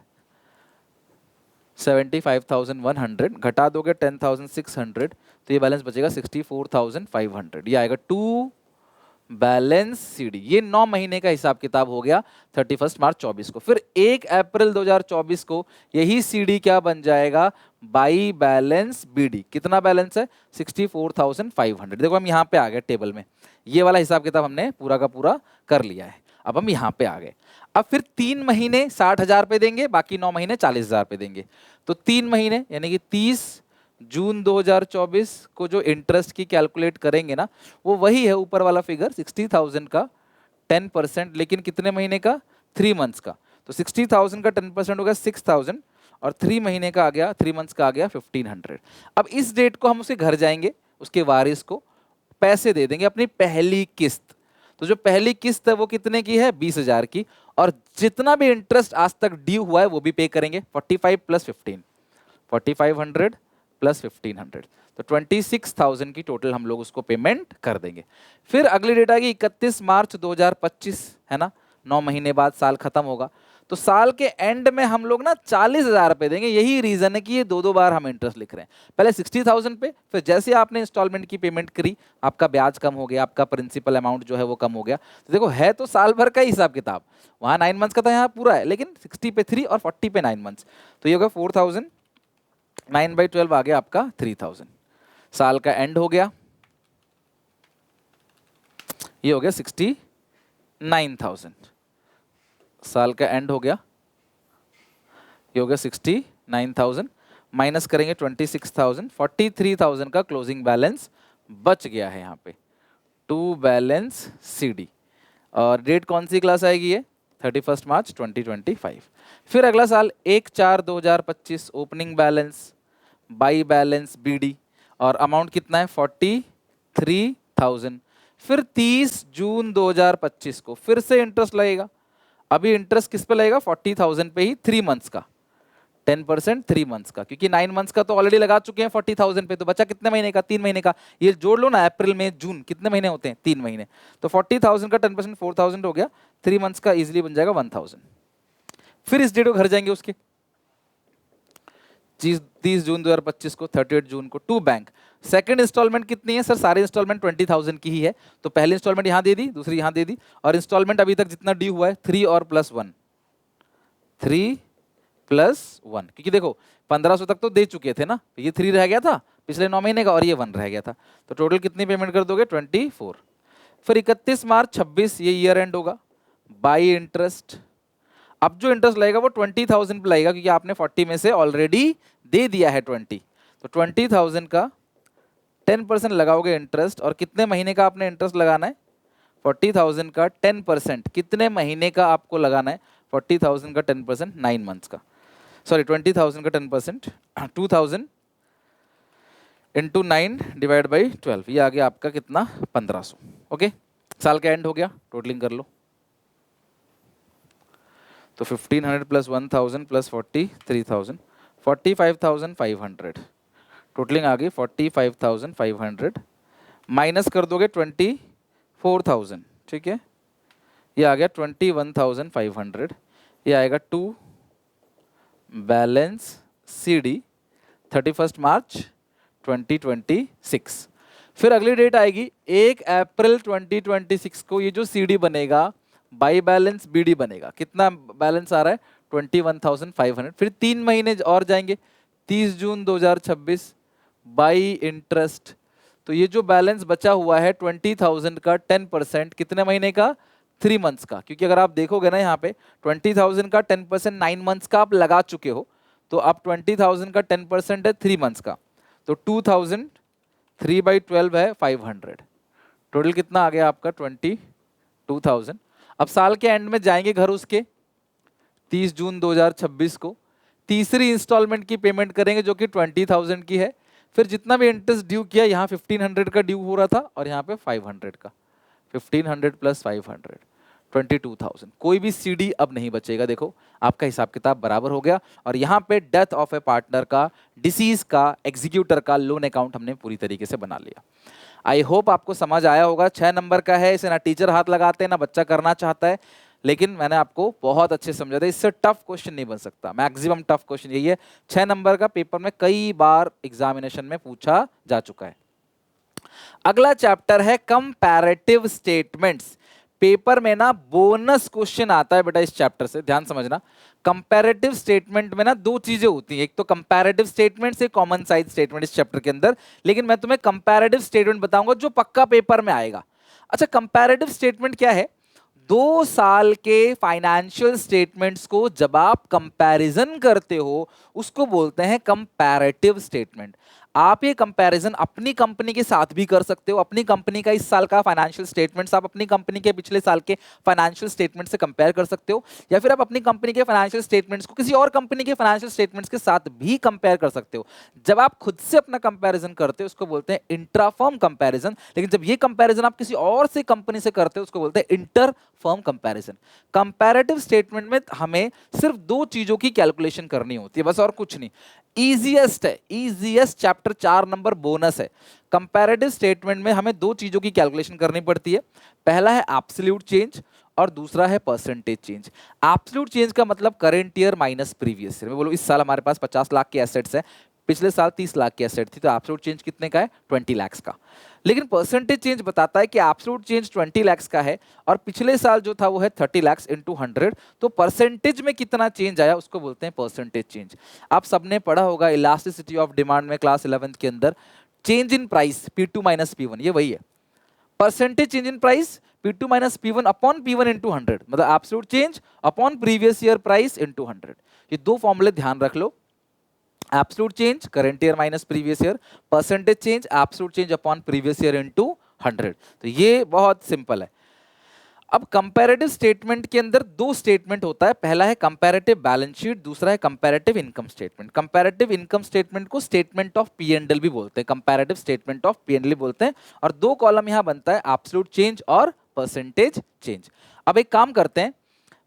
75,100 घटा दोगे 10,600 तो ये बैलेंस बचेगा 64,500। ये आएगा टू बैलेंस सीडी। ये 9 महीने का हिसाब किताब हो गया 31 मार्च 24 को। फिर 1 अप्रैल 2024 को यही सीडी क्या बन जाएगा, बाई बैलेंस बीडी। कितना बैलेंस है 64,500। देखो हम यहाँ पे आ गए टेबल में, ये वाला हिसाब किताब हमने पूरा का पूरा कर लिया है। अब हम यहाँ पे आ गए। अब फिर 3 महीने 60,000 पे देंगे, बाकी 9 महीने 40,000 पे देंगे। तो 3 महीने यानी कि 30 जून 2024 को जो इंटरेस्ट की कैलकुलेट करेंगे ना, वो वही है ऊपर वाला फिगर 60,000 का 10%, लेकिन कितने महीने का, 3 मंथ्स का। तो 60,000 का 10% हो गया 6,000 और 3 महीने का आ गया, 3 मंथ्स का आ गया 1,500। अब इस डेट को हम उसके घर जाएंगे, उसके वारिस को पैसे दे देंगे अपनी पहली किस्त। तो जो पहली किस्त है वो कितने की है, 20,000 की, और जितना भी इंटरेस्ट आज तक ड्यू हुआ है वो भी पे करेंगे। 45 प्लस 15, 4,500 प्लस 1,500, तो 26,000 की टोटल हम लोग उसको पेमेंट कर देंगे। फिर अगली डेट आएगी 31 मार्च 2025, है ना, 9 महीने बाद साल खत्म होगा। तो साल के एंड में हम लोग ना 40,000 रुपए देंगे। यही रीजन है कि ये दो बार हम इंटरेस्ट लिख रहे हैं, पहले 60,000 पे, फिर जैसे आपने इंस्टॉलमेंट की पेमेंट करी आपका ब्याज कम हो गया, आपका प्रिंसिपल अमाउंट जो है वो कम हो गया। तो देखो है तो साल भर का ही हिसाब किताब, वहां 9 मंथ्स का था, यहाँ पूरा है, लेकिन 60 पे 3 और 40 पे 9 मंथ्स। तो ये होगा 4,000, 9/12 आ गया आपका 3,000। साल का एंड हो गया, ये हो गया 69,000। साल का एंड हो गया, ये हो गया 69,000, माइनस करेंगे 26,000, 43,000 का क्लोजिंग बैलेंस बच गया है यहाँ पे, टू बैलेंस सीडी। और डेट कौन सी क्लास आएगी ये, 31 मार्च 2025। फिर अगला साल 1/4/2025 opening balance by balance BD, और अमाउंट कितना है 43,000। फिर 30 जून 2025 को फिर से इंटरेस्ट लगेगा। अभी इंटरेस्ट किस पे लगेगा, 40,000 पे ही, 3 मंथ्स का 10%, 3 मंथ्स का, क्योंकि 9 मंथ्स का तो ऑलरेडी लगा चुके हैं 40,000 पे। तो बचा कितने महीने का, 3 महीने का। ये जोड़ लो ना, अप्रैल में जून कितने महीने होते हैं, 3 महीने। तो 40,000 का 10% 4,000 हो गया, 3 मंथ्स का इजिली बन जाएगा 1,000। फिर इस डेट को घर जाएंगे उसके 30 जून 2025 को, 38 जून को टू बैंक। सेकंड इंस्टॉलमेंट कितनी है सर? सारी इंस्टॉलमेंट 20,000 की ही है, तो पहली इंस्टॉलमेंट यहाँ दे दी, दूसरी यहाँ दे दी, और इंस्टॉलमेंट अभी तक जितना ड्यू हुआ है 3 और +1, 3 + 1, क्योंकि देखो 1500 तक तो दे चुके थे ना, ये 3 रह गया था पिछले 9 महीने का और ये 1 रह गया था, तो टोटल कितनी पेमेंट कर दोगे? 24। फिर 31 मार्च 26 ये ईयर एंड होगा, बाई इंटरेस्ट। अब जो इंटरेस्ट लगेगा वो 20,000 पे लगेगा, क्योंकि आपने 40 में से ऑलरेडी दे दिया है 20, तो 20,000 का 10% लगाओगे इंटरेस्ट, और कितने महीने का आपने इंटरेस्ट लगाना है? 40,000 का 10% कितने महीने का आपको लगाना है? 40,000 का 10% 9 मंथ्स का, सॉरी 20,000 का 10% 2,000 इंटू 9 डिवाइड बाई 12, ये आ गया आपका कितना? 1500। ओके, साल का एंड हो गया, टोटलिंग कर लो, तो 1500 + 1000 + 40 3000 45,500, टोटलिंग आ गई 45,500, माइनस कर दोगे 24,000, ठीक है, ये आ गया 21,500, ये आएगा टू बैलेंस CD 31 मार्च 2026। फिर अगली डेट आएगी 1 अप्रैल 2026 को, ये जो CD बनेगा बाई बैलेंस BD बनेगा। कितना बैलेंस आ रहा है? 21,500। फिर 3 महीने और जाएंगे, 30 जून 2026 बाई इंटरेस्ट, तो ये जो बैलेंस बचा हुआ है 20,000 का 10% कितने महीने का? 3 मंथ्स का, क्योंकि अगर आप देखोगे ना यहाँ पे 20,000 का 10% 9 मंथ्स का आप लगा चुके हो, तो अब 20,000 का 10% है 3 मंथ्स का, तो 2,000 3/12 है 500, टोटल कितना आ गया आपका? 22,000। अब साल के एंड में जाएंगे घर उसके 30 जून 2026 को, तीसरी इंस्टॉलमेंट की पेमेंट करेंगे जो कि 20,000 की है। फिर जितना भी इंटरेस्ट ड्यू किया, यहाँ 1500 का ड्यू हो रहा था और यहाँ पे 500 का, 1500 + 500 22,000। कोई भी CD अब नहीं बचेगा, देखो आपका हिसाब किताब बराबर हो गया, और यहाँ पे डेथ ऑफ ए पार्टनर का, डिसीज का, एग्जीक्यूटर का लोन अकाउंट हमने पूरी तरीके से बना लिया। आई होप आपको समझ आया होगा। 6 नंबर का है, इसे ना टीचर हाथ लगाते हैं ना बच्चा करना चाहता है, लेकिन मैंने आपको बहुत अच्छे समझा था, इससे टफ क्वेश्चन नहीं बन सकता। मैक्सिमम टफ क्वेश्चन यही है, 6 नंबर का पेपर में कई बार एग्जामिनेशन में पूछा जा चुका है। अगला चैप्टर है कंपैरेटिव स्टेटमेंट्स। पेपर में ना बोनस क्वेश्चन आता है बेटा इस चैप्टर से, ध्यान समझना। कंपैरेटिव स्टेटमेंट में ना 2 चीजें होती हैं, एक तो कंपैरेटिव स्टेटमेंट से कॉमन साइज स्टेटमेंट इस चैप्टर के अंदर, लेकिन मैं तुम्हें कंपैरेटिव स्टेटमेंट बताऊंगा जो पक्का पेपर में आएगा। अच्छा, कंपैरेटिव स्टेटमेंट क्या है? 2 साल के फाइनेंशियल स्टेटमेंट्स को जब आप कंपैरिजन करते हो उसको बोलते हैं कंपैरेटिव स्टेटमेंट। आप ये कंपैरिजन अपनी कंपनी के साथ भी कर सकते हो। अपनी कंपनी का इस साल का फाइनेंशियल स्टेटमेंट्स आप अपनी कंपनी के पिछले साल के फाइनेंशियल स्टेटमेंट से कंपेयर कर सकते हो, या फिर आप अपनी कंपनी के फाइनेंशियल स्टेटमेंट्स को किसी और कंपनी के फाइनेंशियल स्टेटमेंट्स के साथ भी कंपेयर कर सकते हो। जब आप खुद से अपना कंपैरिजन करते हो उसको बोलते हैं इंट्रा फर्म कंपैरिजन, लेकिन जब ये कंपैरिजन आप किसी और से कंपनी से करते हो उसको बोलते हैं inter firm comparison. Comparative statement में हमें सिर्फ 2 चीजों की कैलकुलेशन करनी होती है, बस और कुछ नहीं। इजीएस्ट है, इजीएस्ट चैप्टर 4 नंबर बोनस है। कंपैरेटिव स्टेटमेंट में हमें 2 चीजों की कैलकुलेशन करनी पड़ती है। पहला है एब्सोल्यूट चेंज और दूसरा है परसेंटेज चेंज। एब्सोल्यूट चेंज का मतलब current year minus previous year. मैं बोलूं इस साल हमारे पास 50 लाख के एसेट्स है, पिछले साल 30 लाख की एसेट थी, तो एब्सोल्यूट चेंज कितने का है? 20 लाख का। लेकिन परसेंटेज चेंज बताता है कि एब्सोल्यूट चेंज 20 लाख का है और पिछले साल जो था वो है 30 लाख × 100, तो परसेंटेज में कितना चेंज आया उसको बोलते हैं परसेंटेज चेंज। आप सबने पढ़ा होगा इलास्टिसिटी ऑफ डिमांड में क्लास 11th के अंदर, change in price P2 - P1, ये वही है। Percentage change in price P2 - P1 upon P1 × 100, मतलब absolute change upon previous year price × 100। ये 2 फॉर्मूले ध्यान रख लो, absolute change current year minus previous year, percentage change absolute change upon previous year into 100। तो ये बहुत सिंपल है। अब कंपैरेटिव स्टेटमेंट के अंदर 2 स्टेटमेंट होता है, पहला है कंपैरेटिव बैलेंस शीट, दूसरा है comparative income statement. Comparative income statement को स्टेटमेंट ऑफ P&L भी बोलते हैं, कंपैरेटिव स्टेटमेंट ऑफ P&L बोलते हैं, और 2 कॉलम यहां बनता है, एब्सोल्यूट चेंज और परसेंटेज चेंज। अब एक काम करते हैं,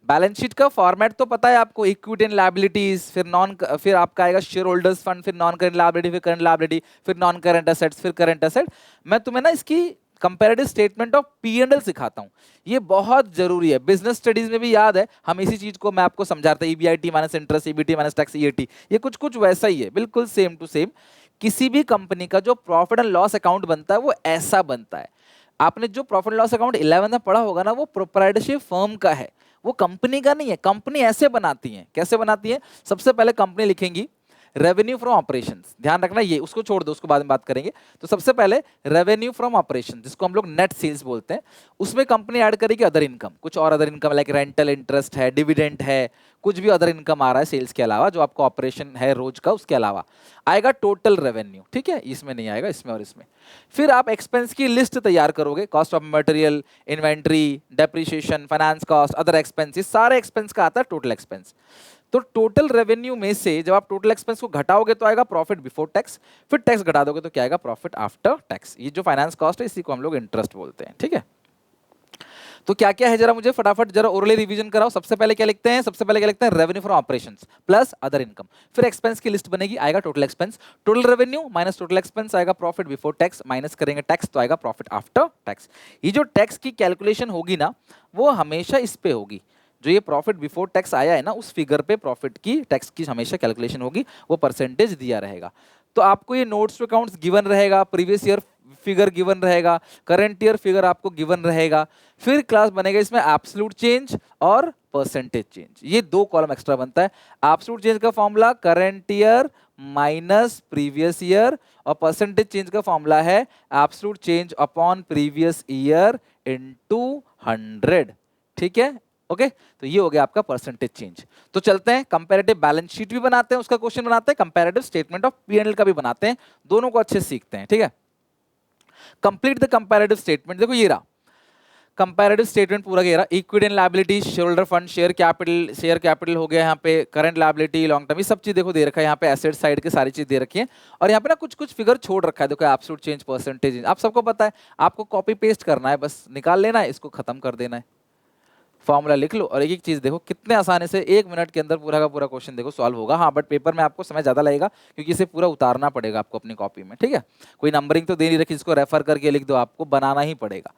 बैलेंस शीट का फॉर्मेट तो पता है आपको, इक्विटी एंड लायबिलिटीज, फिर आपका आएगा शेयर होल्डर्स फंड, फिर नॉन करंट लायबिलिटी, फिर करंट लायबिलिटी, फिर नॉन करंट एसेट्स, फिर करंट एसेट। मैं तुम्हें ना इसकी कंपैरेटिव स्टेटमेंट ऑफ P&L सिखाता हूं। ये बहुत जरूरी है, बिजनेस स्टडीज में भी याद है, हम इसी चीज को मैं आपको समझाता हूं, EBIT minus interest, EBT minus tax, EAT, ये कुछ कुछ वैसा ही है, बिल्कुल सेम टू सेम। किसी भी कंपनी का जो प्रॉफिट एंड लॉस अकाउंट बनता है वो ऐसा बनता है। आपने जो प्रॉफिट लॉस अकाउंट 11 में पढ़ा होगा ना, वो प्रोप्राइटरशिप फर्म का है, वो कंपनी का नहीं है। कंपनी ऐसे बनाती है, कैसे बनाती है? सबसे पहले कंपनी लिखेंगी रेवेन्यू फ्रॉम ऑपरेशंस, ध्यान रखना, ये उसको छोड़ दो, उसको बाद में बात करेंगे। तो सबसे पहले रेवेन्यू फ्रॉम ऑपरेशन, जिसको हम लोग नेट सेल्स बोलते हैं, उसमें कंपनी ऐड करेगी अदर इनकम, कुछ और other income, like rental interest है, डिविडेंड है, कुछ भी अदर इनकम आ रहा है सेल्स के अलावा, जो आपका ऑपरेशन है रोज का, उसके अलावा आएगा टोटल रेवेन्यू। ठीक है, इसमें नहीं आएगा, इसमें और इसमें। फिर आप एक्सपेंस की लिस्ट तैयार करोगे, cost of material, inventory, depreciation, finance cost, other expenses, सारे एक्सपेंस का आता है टोटल एक्सपेंस। तो टोटल रेवेन्यू में से जब आप टोटल एक्सपेंस को घटाओगे तो आएगा प्रॉफिट बिफोर टैक्स, फिर टैक्स घटा दोगे तो क्या आएगा? Profit after tax. ये जो फाइनेंस कॉस्ट है इसी को हम लोग इंटरेस्ट बोलते हैं। ठीक है, तो क्या क्या है जरा मुझे फटाफट जरा ओरली रिवीजन कराओ। सबसे पहले क्या लिखते हैं? सबसे पहले क्या लिखते हैं? Revenue from operations plus other income, फिर एक्सपेंस की लिस्ट बनेगी, आएगा total expense, total revenue minus total expense, आएगा प्रॉफिट बिफोर टैक्स, माइनस करेंगे टैक्स तो आएगा प्रॉफिट आफ्टर टैक्स। ये जो टैक्स की कैलकुलेशन होगी ना, वो हमेशा इस पे होगी, जो ये प्रॉफिट बिफोर टैक्स आया है ना, उस फिगर पे प्रॉफिट की टैक्स की हमेशा कैलकुलेशन होगी, वो परसेंटेज दिया रहेगा। तो आपको ये नोट्स टू अकाउंट्स गिवन रहेगा, प्रीवियस ईयर फिगर गिवन रहेगा, करंट ईयर फिगर आपको गिवन रहेगा, फिर क्लास बनेगा इसमें एब्सोल्यूट चेंज और परसेंटेज चेंज, ये दो कॉलम एक्स्ट्रा बनता है। एब्सोल्यूट चेंज का formula current year minus previous year, और परसेंटेज चेंज का फॉर्मूला है absolute change upon previous year into 100। ठीक है, ओके तो ये हो गया आपका परसेंटेज चेंज। तो चलते हैं कंपैरेटिव बैलेंस शीट भी बनाते हैं, उसका क्वेश्चन बनाते हैं, कंपैरेटिव स्टेटमेंट ऑफ P&L का भी बनाते हैं, दोनों को अच्छे से सीखते हैं। ठीक है, कंप्लीट द कंपैरेटिव स्टेटमेंट। देखो ये रहा कंपैरेटिव स्टेटमेंट पूरा, ये रहा equity and liability, shareholder fund, share capital हो गया, यहाँ पे करंट लायबिलिटी, लॉन्ग टर्म, ये सब चीज देखो दे रखा है, यहाँ पे एसेट साइड की सारी चीज दे रखी है, और यहाँ पे ना कुछ कुछ फिगर छोड़ रखा है। देखो एब्सोल्यूट चेंज, परसेंटेज, आप सबको पता है, आपको कॉपी पेस्ट करना है, बस निकाल लेना है, इसको खत्म कर देना है, फॉर्मूला लिख लो, और एक एक चीज देखो कितने आसानी से 1 मिनट के अंदर पूरा का पूरा क्वेश्चन देखो सॉल्व होगा। हाँ बट पेपर में आपको समय ज्यादा लगेगा, क्योंकि इसे पूरा उतारना पड़ेगा आपको अपनी कॉपी में। ठीक है, कोई नंबरिंग तो दे नहीं रखी, इसको रेफर करके लिख दो, आपको बनाना ही पड़ेगा।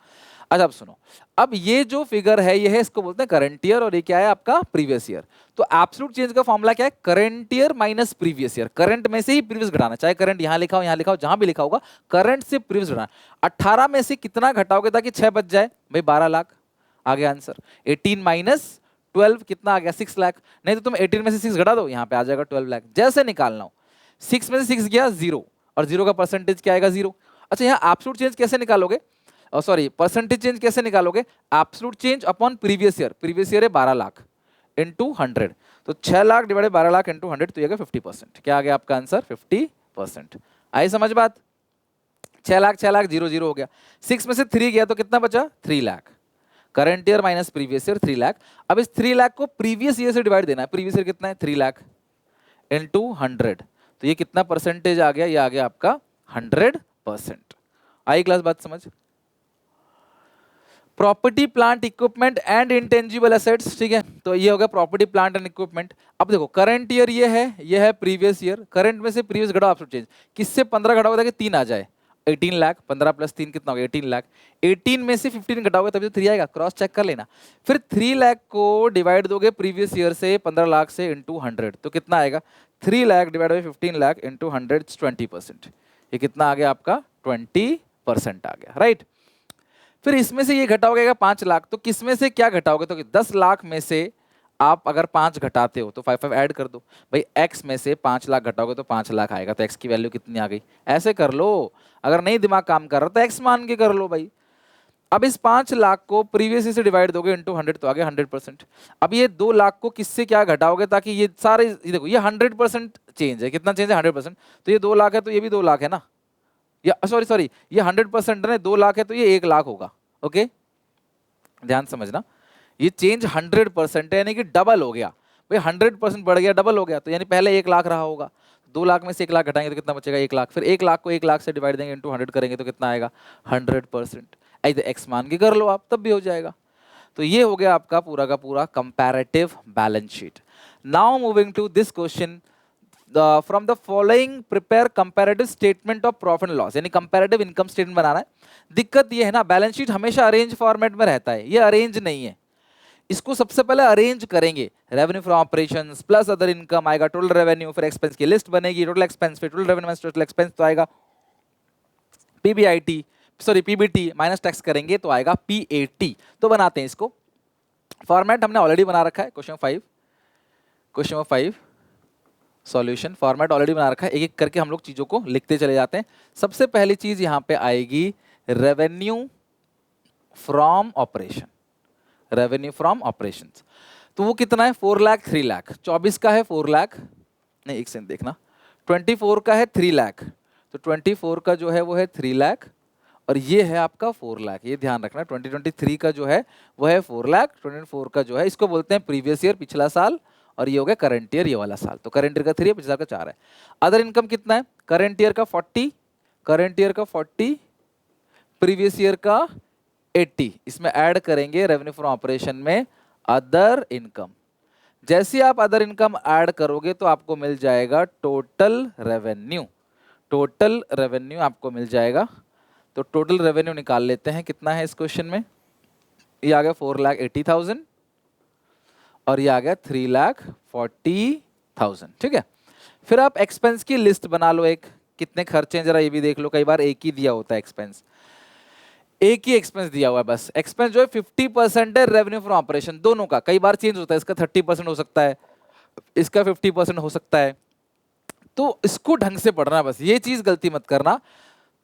अच्छा अब सुनो, अब ये जो फिगर है ये है, इसको बोलते हैं करंट ईयर, और ये क्या है आपका प्रीवियस ईयर। तो एब्सोल्यूट चेंज का फॉर्मूला क्या है? Current year minus previous year, current में से ही प्रीवियस घटाना, चाहे करंट यहाँ लिखा हो, यहाँ लिखा हो, जहां भी लिखा होगा, करंट से प्रीवियस घटाना। 18 में से कितना घटाओगे ताकि 6 बच जाए? भाई 12 लाख आ गया आंसर। 18 माइनस 12 कितना आ गया? 6 लाख। नहीं तो तुम 18 में से 6 घटा दो, यहाँ पे आ जाएगा 12 लाख। जैसे निकालना हो, 6 में से 6 गया 0, और 0 का परसेंटेज क्या आएगा? 0। अच्छा यहाँ एब्सोल्यूट चेंज कैसे निकालोगे? सॉरी परसेंटेज चेंज कैसे निकालोगे? Absolute change upon previous year, previous year है 12 लाख इंटू 100, तो 6 लाख डिवाइडेड 12 लाख इंटू 100, तो ये 50%। क्या आ गया आपका आंसर? 50%। आई समझ बात? 6 लाख 6 लाख 0 0 हो गया, 6 में से 3 गया तो कितना बचा? 3 lakh. Current year minus previous year 3 lakh. अब इस 3 लाख को प्रीवियस ईयर से डिवाइड देना है, प्रीवियस ईयर कितना है? 3 लाख इंटू 100, तो ये कितना परसेंटेज आ गया? ये आ गया आपका 100%। आई क्लास बात समझ? Property plant equipment and intangible assets, ठीक है, तो ये हो गया प्रॉपर्टी प्लांट एंड इक्विपमेंट। अब देखो करंट ईयर ये है प्रीवियस ईयर, करंट में से प्रीवियस घटाओ एब्सोल्यूट चेंज, किससे 15 घटाओगे ताकि 3 आ जाए? 18 लाख, 15 प्लस 3 कितना हो गया? 18 लाख। 18 में से 15 घटाओगे तभी तो 3 आएगा, क्रॉस चेक कर लेना। फिर 3 लाख को डिवाइड दोगे प्रीवियस ईयर से 15 लाख से इंटू 100, तो कितना आएगा? 3 lakh divide by 15 lakh into 100, 20%। ये कितना आ गया आपका? 20% आ गया, राइट। फिर इसमें से ये घटाओगे 5 लाख, तो किसमें से क्या घटाओगे? तो 10 लाख में से आप अगर 5 घटाते हो तो 5 ऐड कर दो। भाई x में से 5 लाख घटाओगे तो 5 लाख आएगा, तो x की वैल्यू कितनी आ गई? ऐसे कर लो, अगर नहीं दिमाग काम कर रहा तो x मान के कर लो भाई। अब इस 5 लाख को प्रीवियस से डिवाइड दोगे इंटू 100, तो आ गया 100%। अब ये 2 लाख को किससे क्या घटाओगे ताकि ये सारे, ये देखो ये 100% चेंज है, कितना चेंज है? 100%। तो ये 2 लाख है तो ये भी 2 लाख है ना, या सॉरी ये 100% है, 2 लाख है तो ये 1 लाख होगा। ओके ध्यान समझना, ये चेंज 100% है, यानी कि डबल हो गया भाई, 100% बढ़ गया, डबल हो गया, तो यानी पहले 1 लाख रहा होगा, 2 लाख में से 1 लाख घटाएंगे तो कितना बचेगा? 1 लाख। फिर 1 लाख को 1 लाख से डिवाइड देंगे इंटू 100 करेंगे तो कितना आएगा? 100%। ऐसे एक्स मान के कर लो आप, तब भी हो जाएगा। तो ये हो गया आपका पूरा का पूरा comparative balance sheet. Now moving to this question, from the following prepare comparative statement of profit and loss, यानी कंपैरेटिव इनकम स्टेटमेंट बनाना है। दिक्कत ये है ना, बैलेंस शीट हमेशा अरेंज फॉर्मेट में रहता है, ये अरेंज नहीं है। इसको सबसे पहले अरेंज करेंगे, revenue from operations plus other income आएगा, टोटल रेवेन्यू, फिर एक्सपेंस की लिस्ट बनेगी, टोटल एक्सपेंस, फिर total revenue minus total expense तो आएगा PBIT, sorry PBT minus tax करेंगे तो आएगा पीएटी। तो बनाते हैं इसको, फॉर्मेट हमने ऑलरेडी बना रखा है, question number 5 solution format already बना रखा है, एक एक करके हम लोग चीजों को लिखते चले जाते हैं। सबसे पहली चीज यहां पे आएगी revenue from operation, revenue from operations. तो वो कितना है 4 लाख 3 लाख, 24 का है 4 लाख, नहीं एक सेकंड देखना, 24 का है 3 लाख, तो 24 का जो है वो है 3 लाख और ये है आपका 4 लाख, ये ध्यान रखना। 2023 का जो है वो है 4 लाख, 24 का जो है इसको बोलते हैं प्रीवियस ईयर, पिछला साल, और ये हो गया करंट ईयर, ये वाला साल। तो करंट ईयर का 3 है, पिछला का 4 है। अदर इनकम कितना है, करंट ईयर का 40, करंट ईयर का 40, प्रीवियस ईयर का 80, इसमें ऐड करेंगे रेवेन्यू फ्रॉम ऑपरेशन में अदर इनकम। जैसे ही आप अदर इनकम ऐड करोगे तो आपको मिल जाएगा टोटल रेवेन्यू, टोटल रेवेन्यू आपको मिल जाएगा। तो टोटल रेवेन्यू निकाल लेते हैं, कितना है इस क्वेश्चन में, ये आ गया 4,80,000 और ये आ गया 3,40,000, ठीक है। फिर आप एक्सपेंस की लिस्ट बना लो, एक कितने खर्चे हैं जरा ये भी देख लो, कई बार एक ही दिया होता है एक्सपेंस, एक ही एक्सपेंस दिया हुआ है बस। एक्सपेंस जो है 50% है रेवेन्यू फ्रॉम ऑपरेशन, दोनों का, कई बार चेंज होता है, इसका 30% हो सकता है, इसका 50% हो सकता है, तो इसको ढंग से पढ़ना, बस ये चीज गलती मत करना।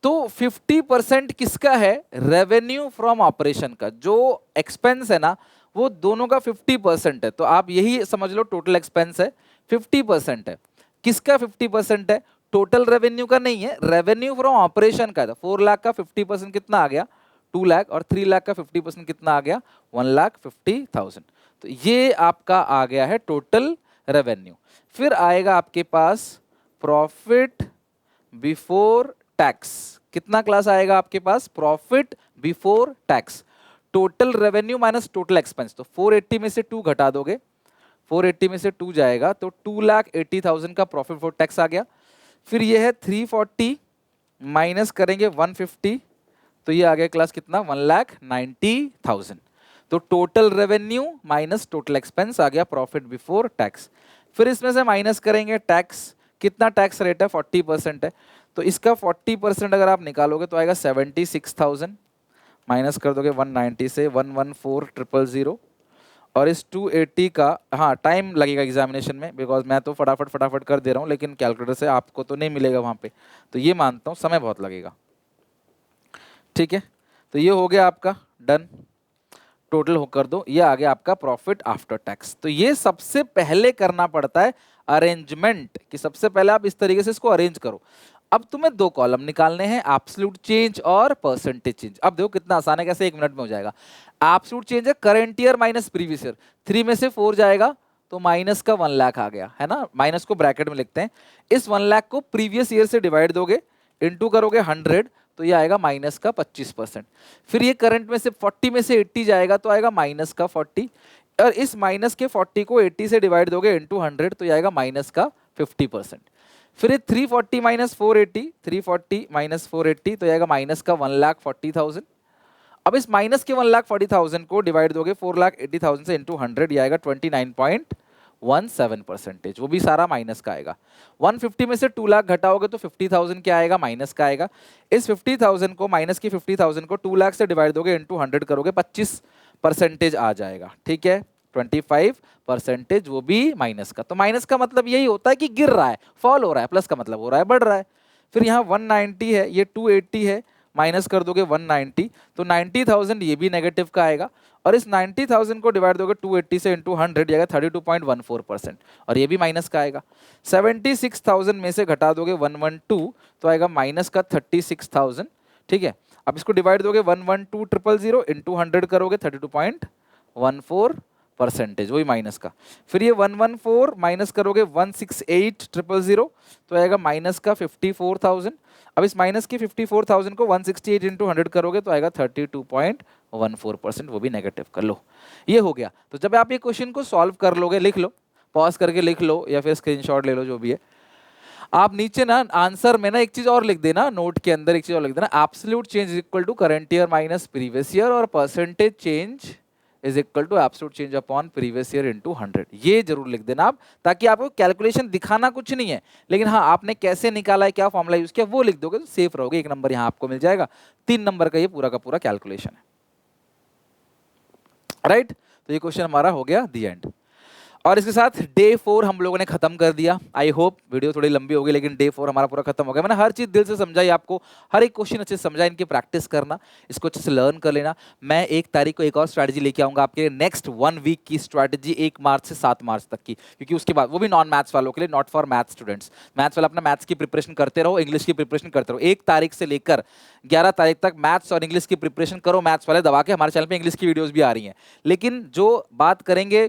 तो 50% किसका है, रेवेन्यू फ्रॉम ऑपरेशन का, जो एक्सपेंस है ना वो दोनों का 50% है, तो आप यही समझ लो टोटल एक्सपेंस है 50% है। किसका 50% है, टोटल रेवेन्यू का नहीं है, रेवेन्यू फ्रॉम ऑपरेशन का है। 4 लाख का 50% कितना आ गया 2 लाख, और 3 लाख का 50% कितना आ गया 1,50,000। तो ये आपका आ गया है टोटल रेवेन्यू। फिर आएगा आपके पास प्रॉफिट बिफोर टैक्स, कितना क्लास आएगा आपके पास, profit before tax, total revenue minus total expense. तो 480 में से 2 घटा दोगे, 480 में से 2 जाएगा तो 2,80,000 का प्रॉफिट बिफोर टैक्स आ गया। फिर ये है 340 माइनस करेंगे 150, तो ये आ गया क्लास कितना 1,90,000। तो total revenue minus total expense आ गया प्रॉफिट बिफोर टैक्स। फिर इसमें से माइनस करेंगे टैक्स, कितना टैक्स रेट है 40% है, तो इसका 40% अगर आप निकालोगे तो आएगा 76,000, माइनस कर दोगे 190 से 114,000, और इस 280 का, हाँ टाइम लगेगा एग्जामिनेशन में, बिकॉज मैं तो फटाफट कर दे रहा हूँ, लेकिन कैलकुलेटर से आपको तो नहीं मिलेगा वहाँ पे, तो ये मानता हूँ समय बहुत लगेगा, ठीक है। तो ये हो गया आपका डन, टोटल हो कर दो, ये आ गया आपका प्रॉफिट आफ्टर टैक्स। तो ये सबसे पहले करना पड़ता है अरेंजमेंट, कि सबसे पहले आप इस तरीके से इसको अरेंज करो। अब तुम्हें 2 कॉलम निकालने हैं, एब्सोल्यूट चेंज और परसेंटेज चेंज। अब देखो कितना आसान है, कैसे 1 मिनट में हो जाएगा। एब्सोल्यूट चेंज है current year minus previous year, 3 में से 4 जाएगा तो माइनस का 1 लाख आ गया है ना, माइनस को ब्रैकेट में लिखते हैं। इस 1 लाख को प्रीवियस ईयर से डिवाइड दोगे, इंटू करोगे 100, तो ये आएगा माइनस का 25%। फिर ये करंट में से 40 में से 80 जाएगा तो आएगा माइनस का 40, और इस माइनस के 40 को 80 से डिवाइड दोगे इंटू 100, तो ये आएगा माइनस का 50%। फिर ये 340 माइनस 480, 340 माइनस 480, तो आएगा माइनस का 1,40,000। अब इस माइनस के 1,40,000 को डिवाइड दोगे 4,80,000 से इंटू 100, ये आएगा 29.17%, वो भी सारा माइनस का आएगा। 150 में से 2 लाख घटाओगे तो 50,000 क्या आएगा, माइनस का आएगा। इस 50,000 को, माइनस की 50,000 को 2 लाख से डिवाइड दोगे इंटू 100 करोगे, 25% आ जाएगा, ठीक है। 25% वो भी माइनस का। तो माइनस का मतलब यही होता है कि गिर रहा है, फॉल हो रहा है, प्लस का मतलब हो रहा है बढ़ रहा है। फिर यहाँ 190 है, ये 280 है, माइनस कर दोगे 190, तो 90,000 ये भी नेगेटिव का आएगा, और इस 90,000 को डिवाइड दोगे 280 से इंटू 100, आएगा 32.14%, और ये भी माइनस का आएगा। 76,000 में से घटा दोगे 112, तो आएगा माइनस का 36,000, ठीक है। अब इसको डिवाइड दोगे 112,000 इंटू 100 करोगे 32.14%, वही माइनस का। फिर ये 114 माइनस करोगे 168,000, तो आएगा माइनस का 54,000। अब इस माइनस की 54,000 को 168 इंटू 100 करोगे तो आएगा 32.14%, वो भी नेगेटिव कर लो। ये हो गया। तो जब आप ये क्वेश्चन को सॉल्व कर लोगे, लिख लो, पॉज करके लिख लो या फिर स्क्रीनशॉट ले लो, जो भी है। आप नीचे ना आंसर में ना एक चीज और लिख देना, नोट के अंदर एक चीज और लिख देना, absolute change is equal to current year minus previous year और percentage change is equal to absolute change upon previous year into 100। ये जरूर लिख देना आप, ताकि आपको कैलकुलेशन दिखाना कुछ नहीं है, लेकिन हाँ आपने कैसे निकाला है, क्या फॉर्मूला यूज किया वो लिख दोगे तो सेफ रहोगे। 1 नंबर यहाँ आपको मिल जाएगा। 3 नंबर का ये पूरा का पूरा कैलकुलेशन है, राइट। तो ये क्वेश्चन हमारा हो गया दी एंड। और इसके साथ डे 4 हम लोगों ने खत्म कर दिया। आई होप वीडियो थोड़ी लंबी होगी, लेकिन डे 4 हमारा पूरा खत्म हो गया। मैंने हर चीज दिल से समझाई आपको, हर एक क्वेश्चन अच्छे से समझा, इनकी प्रैक्टिस करना, इसको अच्छे से लर्न कर लेना। मैं 1 तारीख को एक और स्ट्रैटेजी लेके आऊंगा आपके लिए, नेक्स्ट 1 वीक की स्ट्रैटेजी, 1 मार्च से 7 मार्च तक की, क्योंकि उसके बाद वो भी नॉन मैथ्स वालों के लिए, not for maths students. Maths वाला अपना मैथ्स की प्रिपरेशन करते रहो, इंग्लिश की प्रिपरेशन करते रहो। 1 तारीख से लेकर 11 तारीख तक मैथ्स और इंग्लिश की प्रिपरेशन करो। मैथ्स वाले दबा के, हमारे चैनल पे इंग्लिश की वीडियोस भी आ रही हैं, लेकिन जो बात करेंगे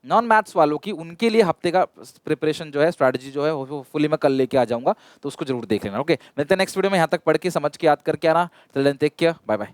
नॉन मैथ्स वालों की, उनके लिए हफ्ते का प्रिपरेशन जो है, स्ट्रैटेजी जो है वो फुली मैं कल लेके आ जाऊंगा, तो उसको जरूर देख लेना। ओके, मिलते हैं नेक्स्ट वीडियो में। यहाँ तक पढ़ के समझ के याद करके आना। Till then take care, bye bye.